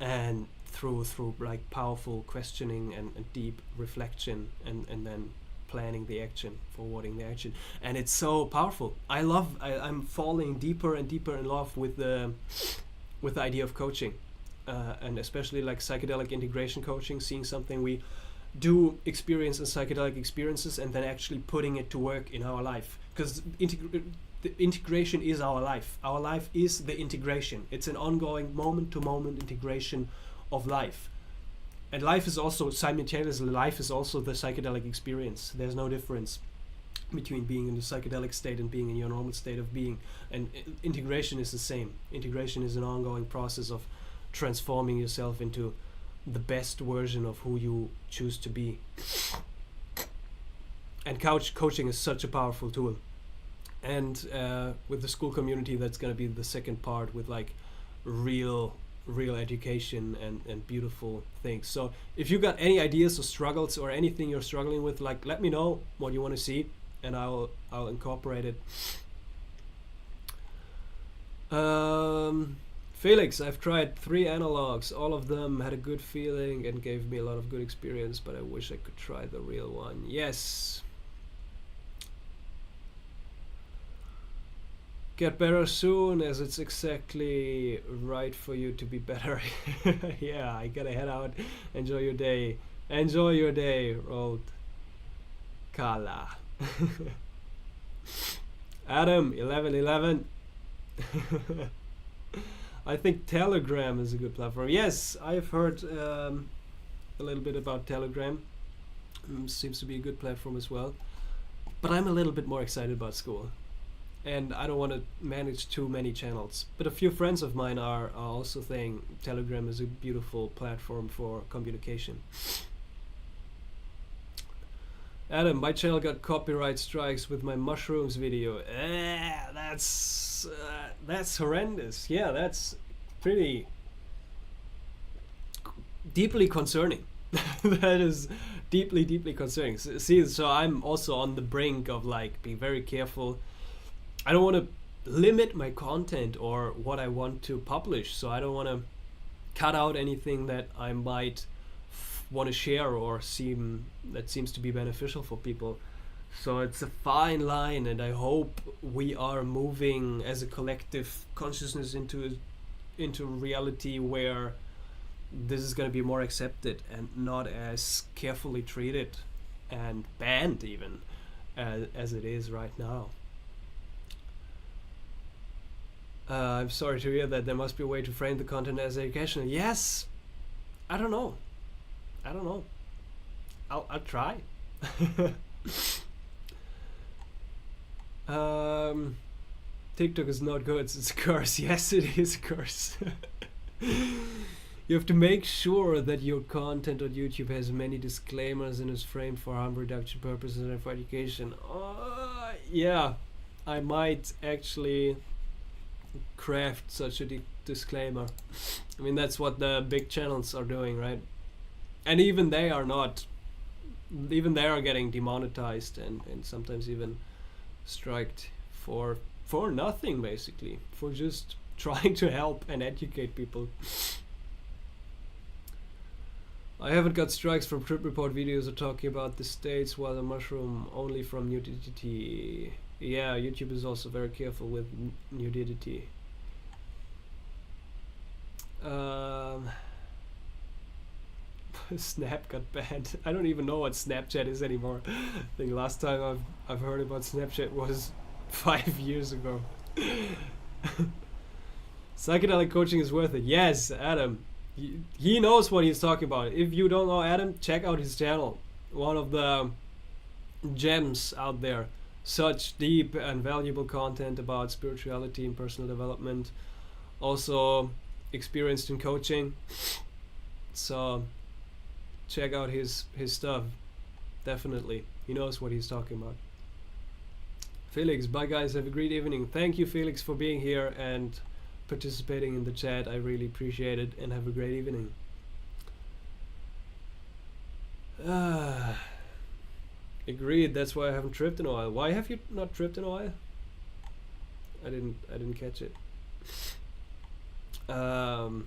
and through like powerful questioning and deep reflection, and then planning the action, forwarding the action. And it's so powerful. I'm falling deeper and deeper in love with the idea of coaching, and especially like psychedelic integration coaching, seeing something we do experience in psychedelic experiences and then actually putting it to work in our life, because the integration is our life. Our life is the integration. It's an ongoing moment-to-moment integration of life. And life is also simultaneously, life is also the psychedelic experience. There's no difference between being in the psychedelic state and being in your normal state of being. And integration is the same. Integration is an ongoing process of transforming yourself into the best version of who you choose to be. And coaching is such a powerful tool. And with the school community, that's going to be the second part, with like real education and beautiful things. So if you got any ideas or struggles or anything you're struggling with, like, let me know what you want to see, and I'll incorporate it. Felix, I've tried 3 analogs. All of them had a good feeling and gave me a lot of good experience, but I wish I could try the real one. Yes. Get better soon, as it's exactly right for you to be better. Yeah, I gotta head out. Enjoy your day. Enjoy your day, Road Kala. Adam, 1111. I think Telegram is a good platform. Yes, I've heard a little bit about Telegram. Seems to be a good platform as well. But I'm a little bit more excited about school. And I don't want to manage too many channels. But a few friends of mine are also saying Telegram is a beautiful platform for communication. Adam, my channel got copyright strikes with my mushrooms video. That's horrendous. Yeah, that's pretty deeply concerning. That is deeply concerning. So I'm also on the brink of like being very careful. I don't want to limit my content or what I want to publish, so I don't want to cut out anything that I might want to share or that seems to be beneficial for people. So it's a fine line, and I hope we are moving as a collective consciousness into reality where this is going to be more accepted and not as carefully treated and banned even as it is right now. I'm sorry to hear that. There must be a way to frame the content as educational. Yes, I don't know. I'll try. TikTok is not good. It's a curse. Yes, it is a curse. You have to make sure that your content on YouTube has many disclaimers and is framed for harm reduction purposes and for education. Yeah, I might actually craft such a disclaimer. I mean, that's what the big channels are doing, right? And even they are getting demonetized and sometimes even striked for nothing, basically, for just trying to help and educate people. I haven't got strikes from trip report videos or talking about the states, while the mushroom only from nudity. Yeah, YouTube is also very careful with nudity. Snap got banned. I don't even know what Snapchat is anymore. I think last time I've heard about Snapchat was 5 years ago. Psychedelic coaching is worth it. Yes, Adam. He knows what he's talking about. If you don't know Adam, check out his channel. One of the gems out there. Such deep and valuable content about spirituality and personal development. Also experienced in coaching. So check out his stuff. Definitely. He knows what he's talking about. Felix, bye guys, have a great evening. Thank you, Felix, for being here and participating in the chat. I really appreciate it, and have a great evening. Agreed, that's why I haven't tripped in a while. Why have you not tripped in a while? I didn't catch it. I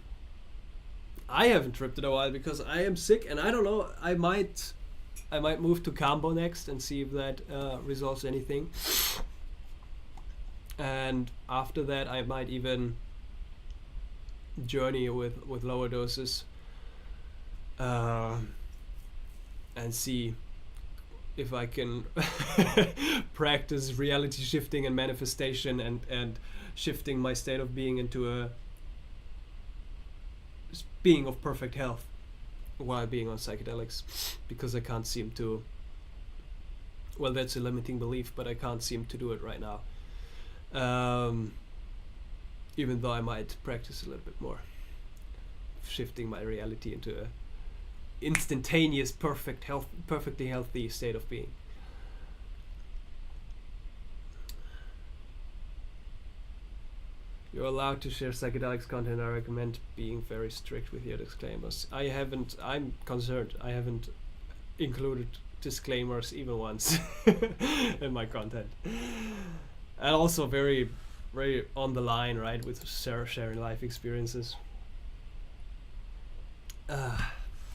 haven't tripped in a while because I am sick, and I don't know, I might move to Cambo next and see if that resolves anything. And after that I might even journey with lower doses and see if I can practice reality shifting and manifestation and shifting my state of being into a being of perfect health while being on psychedelics, because I can't seem to, well, that's a limiting belief, but I can't seem to do it right now, even though I might practice a little bit more, shifting my reality into a instantaneous perfectly healthy state of being. You're allowed to share psychedelics content. I recommend being very strict with your disclaimers. I'm concerned, I haven't included disclaimers even once in my content. And also very, very on the line, right, with sharing life experiences.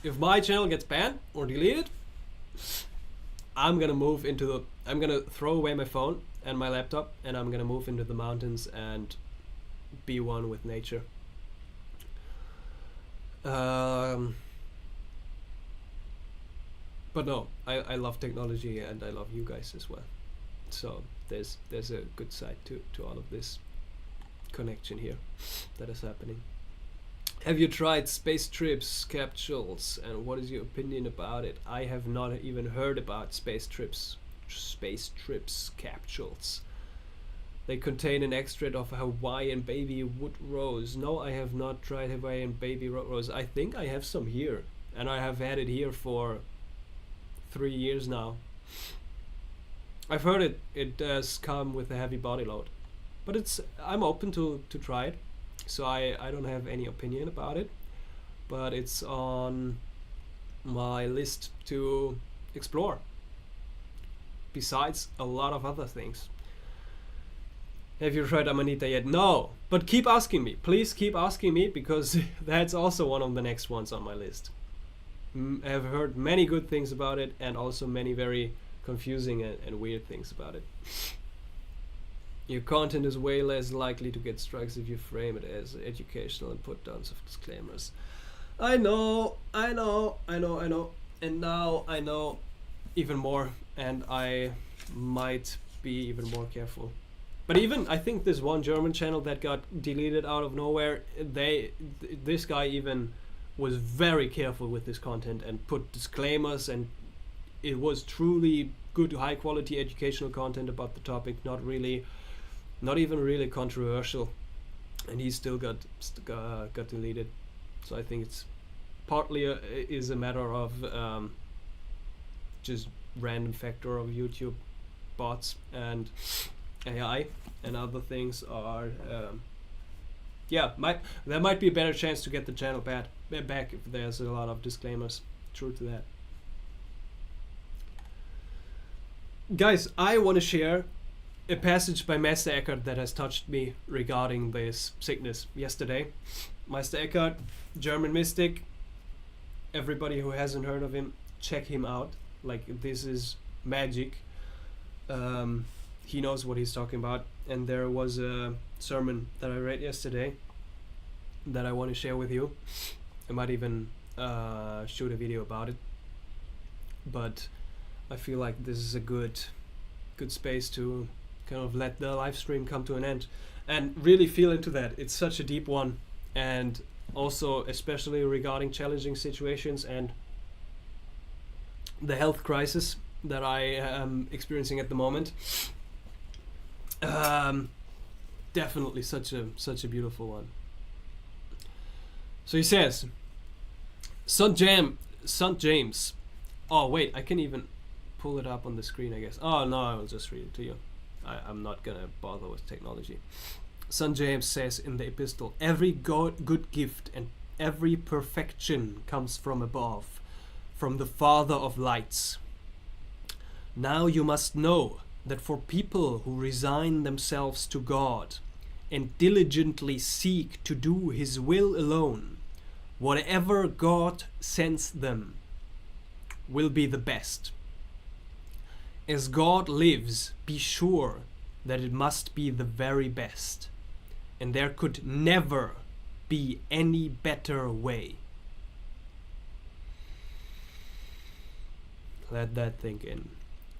If my channel gets banned or deleted, I'm gonna throw away my phone and my laptop, and I'm gonna move into the mountains and be one with nature. But no, I love technology and I love you guys as well. So there's a good side to all of this connection here that is happening. Have you tried space trips capsules, and what is your opinion about it? I have not even heard about space trips capsules. They contain an extract of Hawaiian baby wood rose. No, I have not tried Hawaiian baby wood rose. I think I have some here, and I have had it here for 3 years now. I've heard it does come with a heavy body load, but I'm open to try it. So I don't have any opinion about it, but it's on my list to explore, besides a lot of other things. Have you tried Amanita yet? No, but keep asking me. Please keep asking me, because that's also one of the next ones on my list. I've heard many good things about it, and also many very confusing and weird things about it. Your content is way less likely to get strikes if you frame it as educational and put tons of disclaimers. I know. And now I know even more, and I might be even more careful. But even, I think this one German channel that got deleted out of nowhere, this guy even was very careful with this content and put disclaimers, and it was truly good, high quality educational content about the topic, not even really controversial, and he still got deleted. So I think it's partly is a matter of just random factor of YouTube bots and AI, and other things are there might be a better chance to get the channel back if there's a lot of disclaimers. True to that. Guys, I want to share a passage by Meister Eckhart that has touched me regarding this sickness yesterday. Meister Eckhart, German mystic. Everybody who hasn't heard of him, check him out. Like, this is magic. He knows what he's talking about. And there was a sermon that I read yesterday that I want to share with you. I might even shoot a video about it. But I feel like this is a good space to kind of let the live stream come to an end and really feel into that. It's such a deep one, and also especially regarding challenging situations and the health crisis that I am experiencing at the moment. Definitely such a beautiful one. So he says, St. James. Oh wait, I can even pull it up on the screen, I guess. Oh no, I will just read it to you. I'm not gonna bother with technology. St. James says in the epistle, every good gift and every perfection comes from above, from the Father of lights. Now you must know that for people who resign themselves to God and diligently seek to do His will alone, whatever God sends them will be the best. As God lives, be sure that it must be the very best, and there could never be any better way. Let that sink in.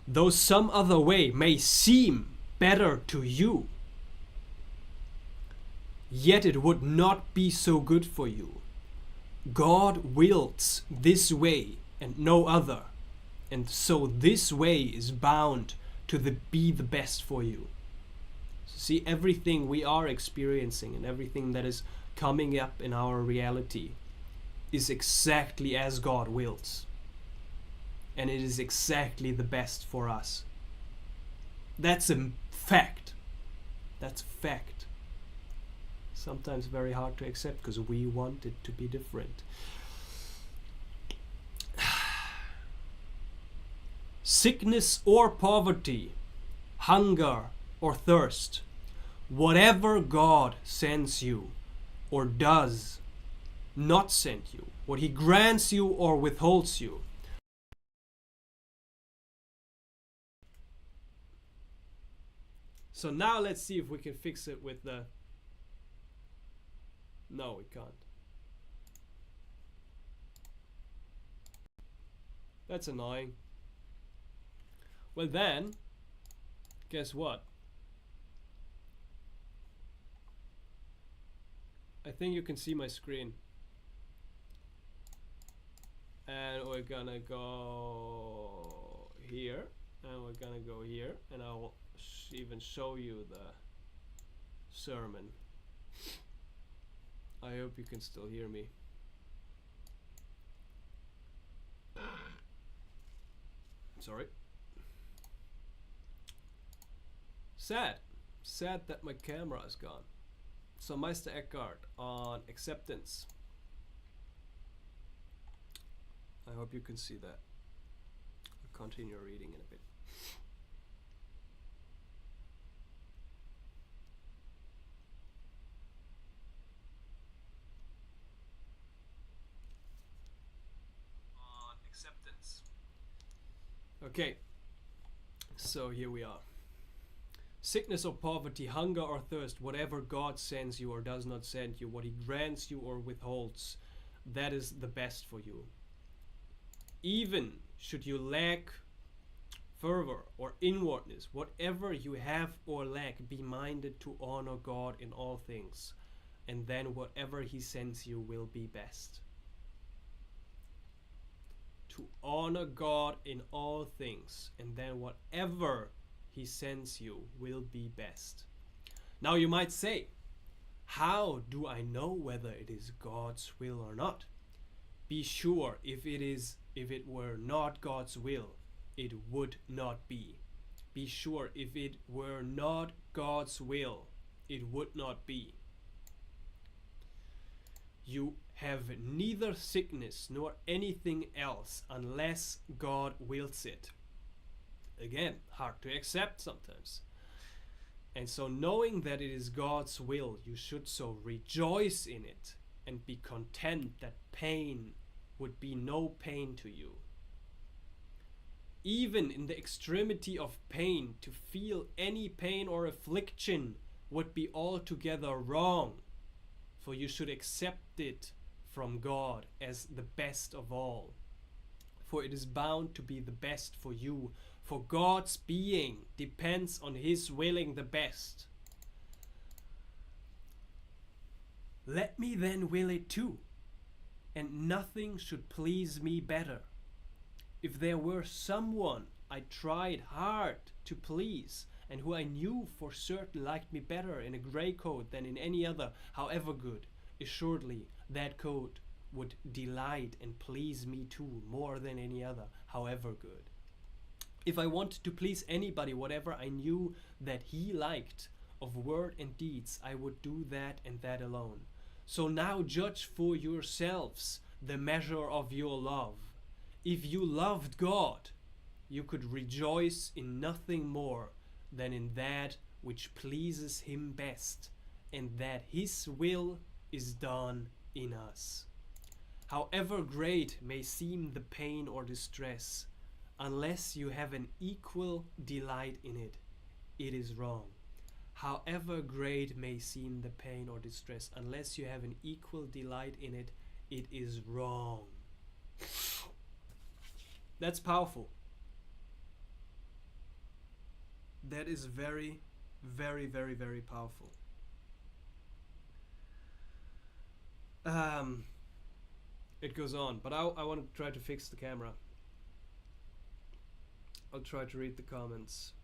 Though some other way may seem better to you, yet it would not be so good for you. God wills this way and no other, and so this way is bound to be the best for you. So see, everything we are experiencing and everything that is coming up in our reality is exactly as God wills. And it is exactly the best for us. That's a fact. That's fact. Sometimes very hard to accept because we want it to be different. Sickness or poverty, hunger or thirst, whatever God sends you or does not send you, what He grants you or withholds you, so now let's see if we can fix it with the... No, we can't. That's annoying. Well then, guess what? I think you can see my screen. And we're gonna go here, and we're gonna go here, and I will even show you the sermon. I hope you can still hear me. Sorry. Sad that my camera is gone. So Meister Eckhart on acceptance. I hope you can see that. I'll continue reading in a bit. On acceptance. Okay, so here we are. Sickness or poverty, hunger or thirst, whatever God sends you or does not send you, what He grants you or withholds, that is the best for you. Even should you lack fervor or inwardness, whatever you have or lack, be minded to honor God in all things, and then whatever He sends you will be best. To honor God in all things, and then whatever He sends you will be best. Now you might say, how do I know whether it is God's will or not? Be sure, if it were not God's will, it would not be. Be sure, if it were not God's will, it would not be. You have neither sickness nor anything else unless God wills it. Again, hard to accept sometimes. And so knowing that it is God's will, you should so rejoice in it and be content that pain would be no pain to you. Even in the extremity of pain, to feel any pain or affliction would be altogether wrong, for you should accept it from God as the best of all. For it is bound to be the best for you. For God's being depends on His willing the best. Let me then will it too, and nothing should please me better. If there were someone I tried hard to please, and who I knew for certain liked me better in a grey coat than in any other, however good, assuredly that coat would delight and please me too, more than any other, however good. If I wanted to please anybody, whatever I knew that he liked of word and deeds, I would do that and that alone. So now judge for yourselves the measure of your love. If you loved God, you could rejoice in nothing more than in that which pleases Him best, and that His will is done in us. However great may seem the pain or distress, unless you have an equal delight in it, it is wrong. However great may seem the pain or distress, unless you have an equal delight in it, it is wrong. That's powerful. That is very, very, very, very powerful. It goes on, but I want to try to fix the camera. I'll try to read the comments.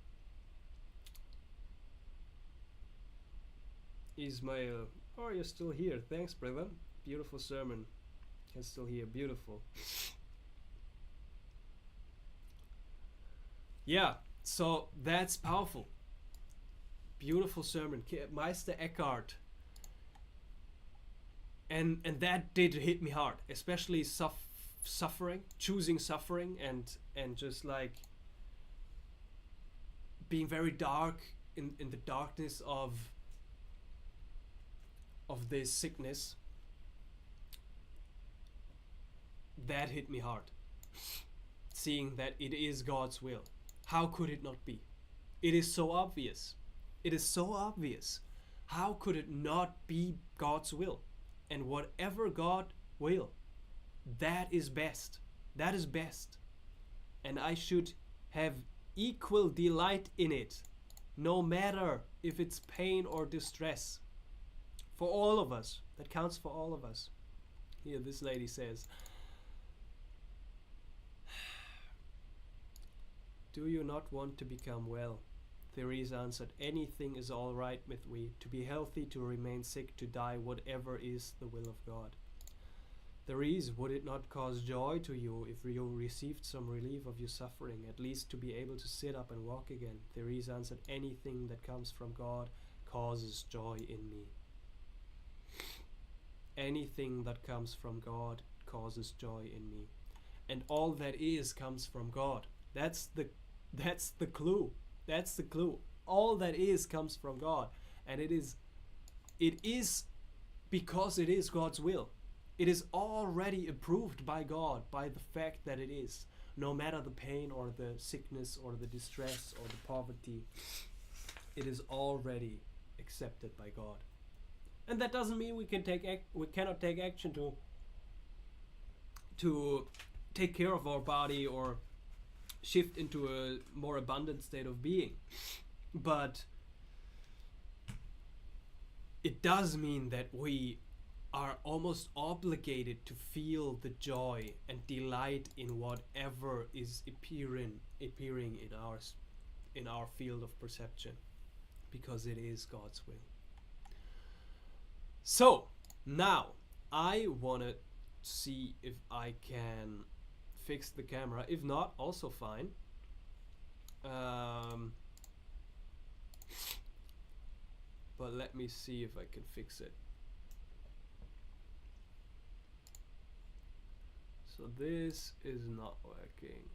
Ismail, oh, you're still here. Thanks, brother. Beautiful sermon. You're still here. Beautiful. Yeah, so that's powerful. Beautiful sermon. Meister Eckhart. And that did hit me hard, especially suffering, choosing suffering, and just like being very dark in the darkness of this sickness. That hit me hard. Seeing that it is God's will. How could it not be? It is so obvious. It is so obvious. How could it not be God's will? And whatever God will, that is best. That is best. And I should have equal delight in it, no matter if it's pain or distress. For all of us. That counts for all of us. Here this lady says, do you not want to become well? Therese answered, anything is all right with me. To be healthy, to remain sick, to die, whatever is the will of God. Therese, would it not cause joy to you if you received some relief of your suffering, at least to be able to sit up and walk again? Therese answered, anything that comes from God causes joy in me. Anything that comes from God causes joy in me. And all that is comes from God. That's the clue. That's the clue. All that is comes from God. And it is because it is God's will. It is already approved by God by the fact that it is. No matter the pain or the sickness or the distress or the poverty, it is already accepted by God. And that doesn't mean we cannot take action to take care of our body or shift into a more abundant state of being. But it does mean that we are almost obligated to feel the joy and delight in whatever is appearing in our field of perception, because it is God's will. So now I want to see if I can fix the camera. If not, also fine. But let me see if I can fix it. So this is not working.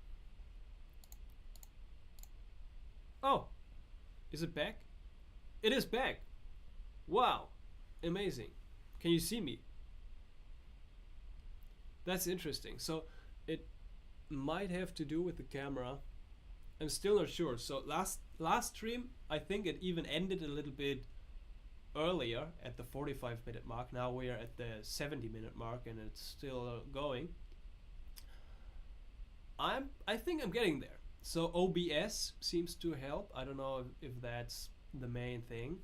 Oh, is it back? It is back. Wow, amazing. Can you see me? That's interesting. So it might have to do with the camera. I'm still not sure. So last stream, I think it even ended a little bit earlier at the 45-minute mark. Now we're at the 70-minute mark and it's still going. I think I'm getting there. So OBS seems to help. I don't know if that's the main thing.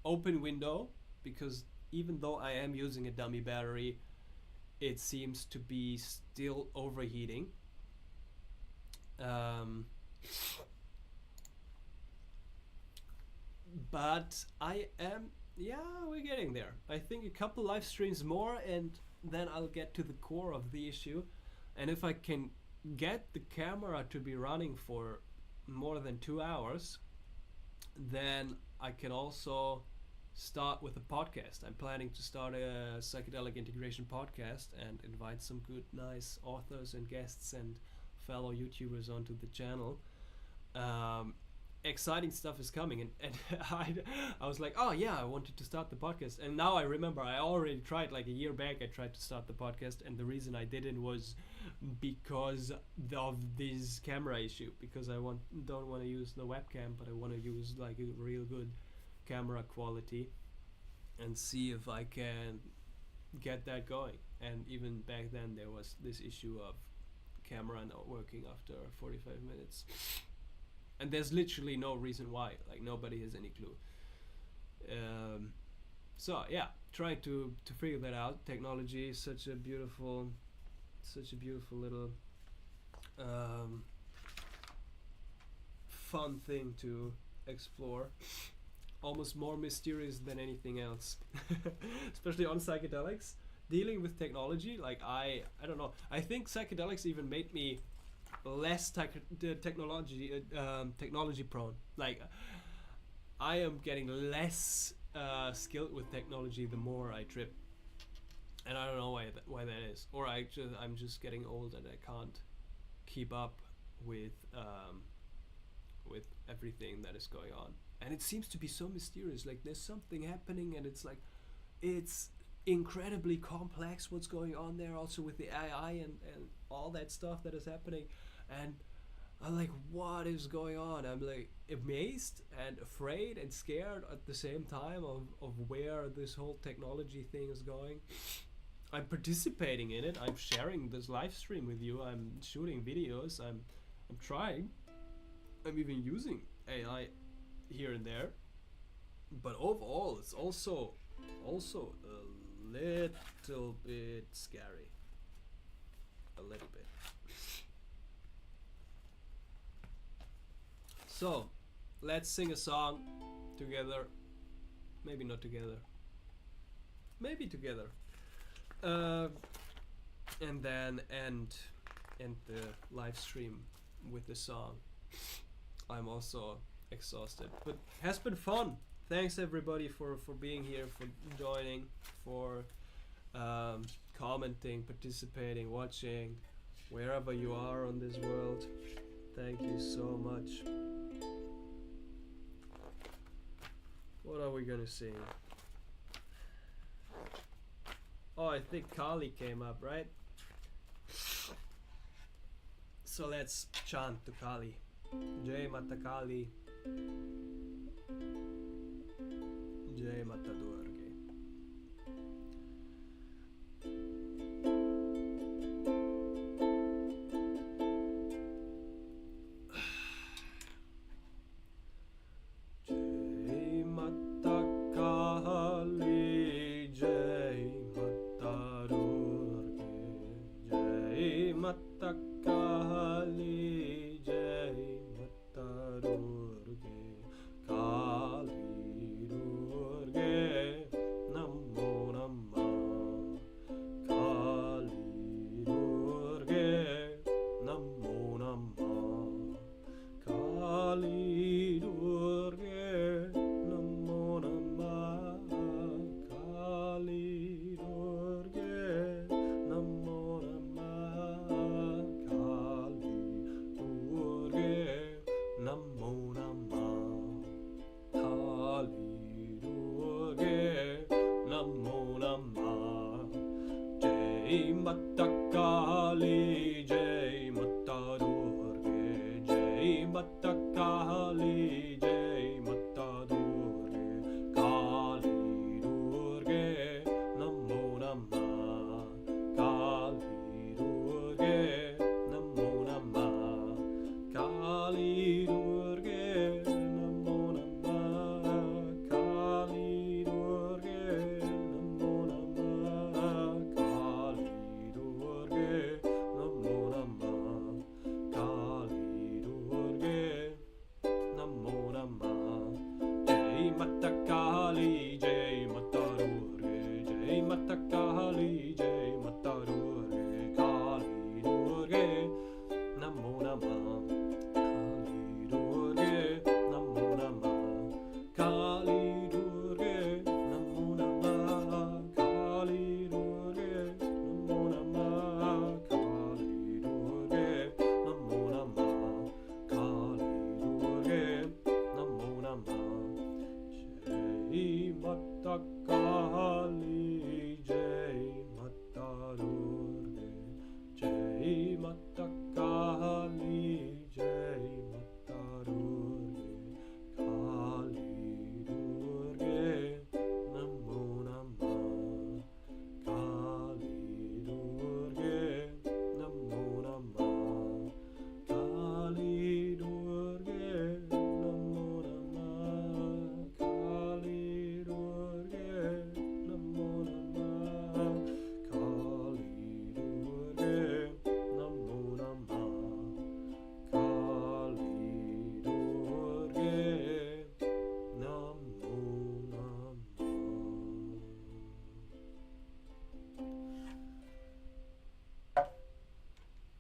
Open window, because even though I am using a dummy battery, it seems to be still overheating. But I am, we're getting there. I think a couple live streams more and then I'll get to the core of the issue. And if I can get the camera to be running for more than 2 hours, then I can also start with a podcast. I'm planning to start a psychedelic integration podcast and invite some good, nice authors and guests and fellow YouTubers onto the channel. Exciting stuff is coming, and I was like, oh yeah, I wanted to start the podcast, and now I remember I already tried, like a year back I tried to start the podcast, and the reason I didn't was because of this camera issue, because I don't want to use the webcam, but I want to use like a real good camera quality and see if I can get that going. And even back then there was this issue of camera not working after 45 minutes. And there's literally no reason why, like nobody has any clue. So yeah, trying to figure that out. Technology is such a beautiful little fun thing to explore. Almost more mysterious than anything else. Especially on psychedelics. Dealing with technology, like I don't know. I think psychedelics even made me less technology prone. Like I am getting less skilled with technology the more I trip, and I don't know why that is. Or I'm just getting old and I can't keep up with everything that is going on. And it seems to be so mysterious. Like there's something happening, and it's like it's incredibly complex what's going on there. Also with the AI and all that stuff that is happening. And I'm like, what is going on? I'm like amazed and afraid and scared at the same time of where this whole technology thing is going. I'm participating in it. I'm sharing this live stream with you. I'm shooting videos. I'm trying. I'm even using AI here and there. But overall, it's also a little bit scary. A little bit. So, let's sing a song together. Maybe not together. Maybe together. And then end the live stream with the song. I'm also exhausted, but has been fun. Thanks everybody for being here, for joining, for commenting, participating, watching, wherever you are on this world. Thank you so much. What are we gonna sing? Oh, I think Kali came up, right? So let's chant to Kali. Jai Mata Kali. Jai Mata Durga. Kali, Jai Mata Durga,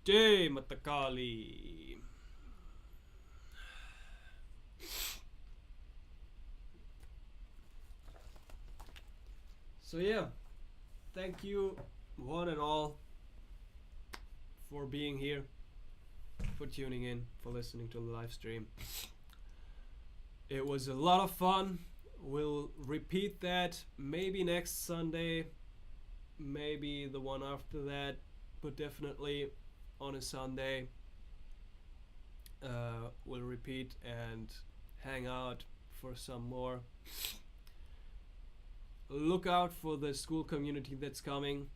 Jai Matakali. So yeah, thank you one and all for being here, for tuning in, for listening to the live stream. It was a lot of fun. We'll repeat that maybe next Sunday, maybe the one after that, but definitely on a Sunday. We'll repeat and hang out for some more. Look out for the school community that's coming.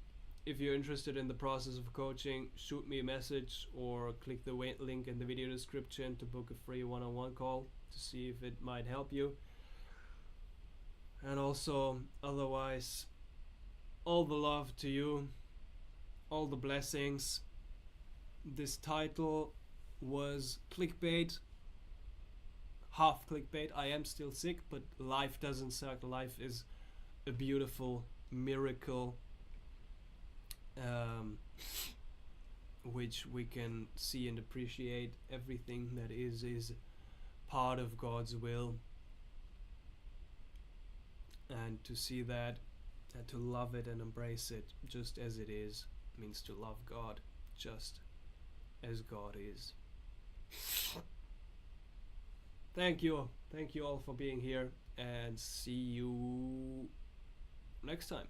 If you're interested in the process of coaching, shoot me a message or click the link in the video description to book a free one-on-one call to see if it might help you. And also, otherwise, all the love to you, all the blessings. This title was clickbait, half clickbait. I am still sick, but life doesn't suck. Life is a beautiful miracle, which we can see and appreciate. Everything that is part of God's will, and to see that and to love it and embrace it just as it is means to love God just as God is. Thank you all for being here, and see you next time.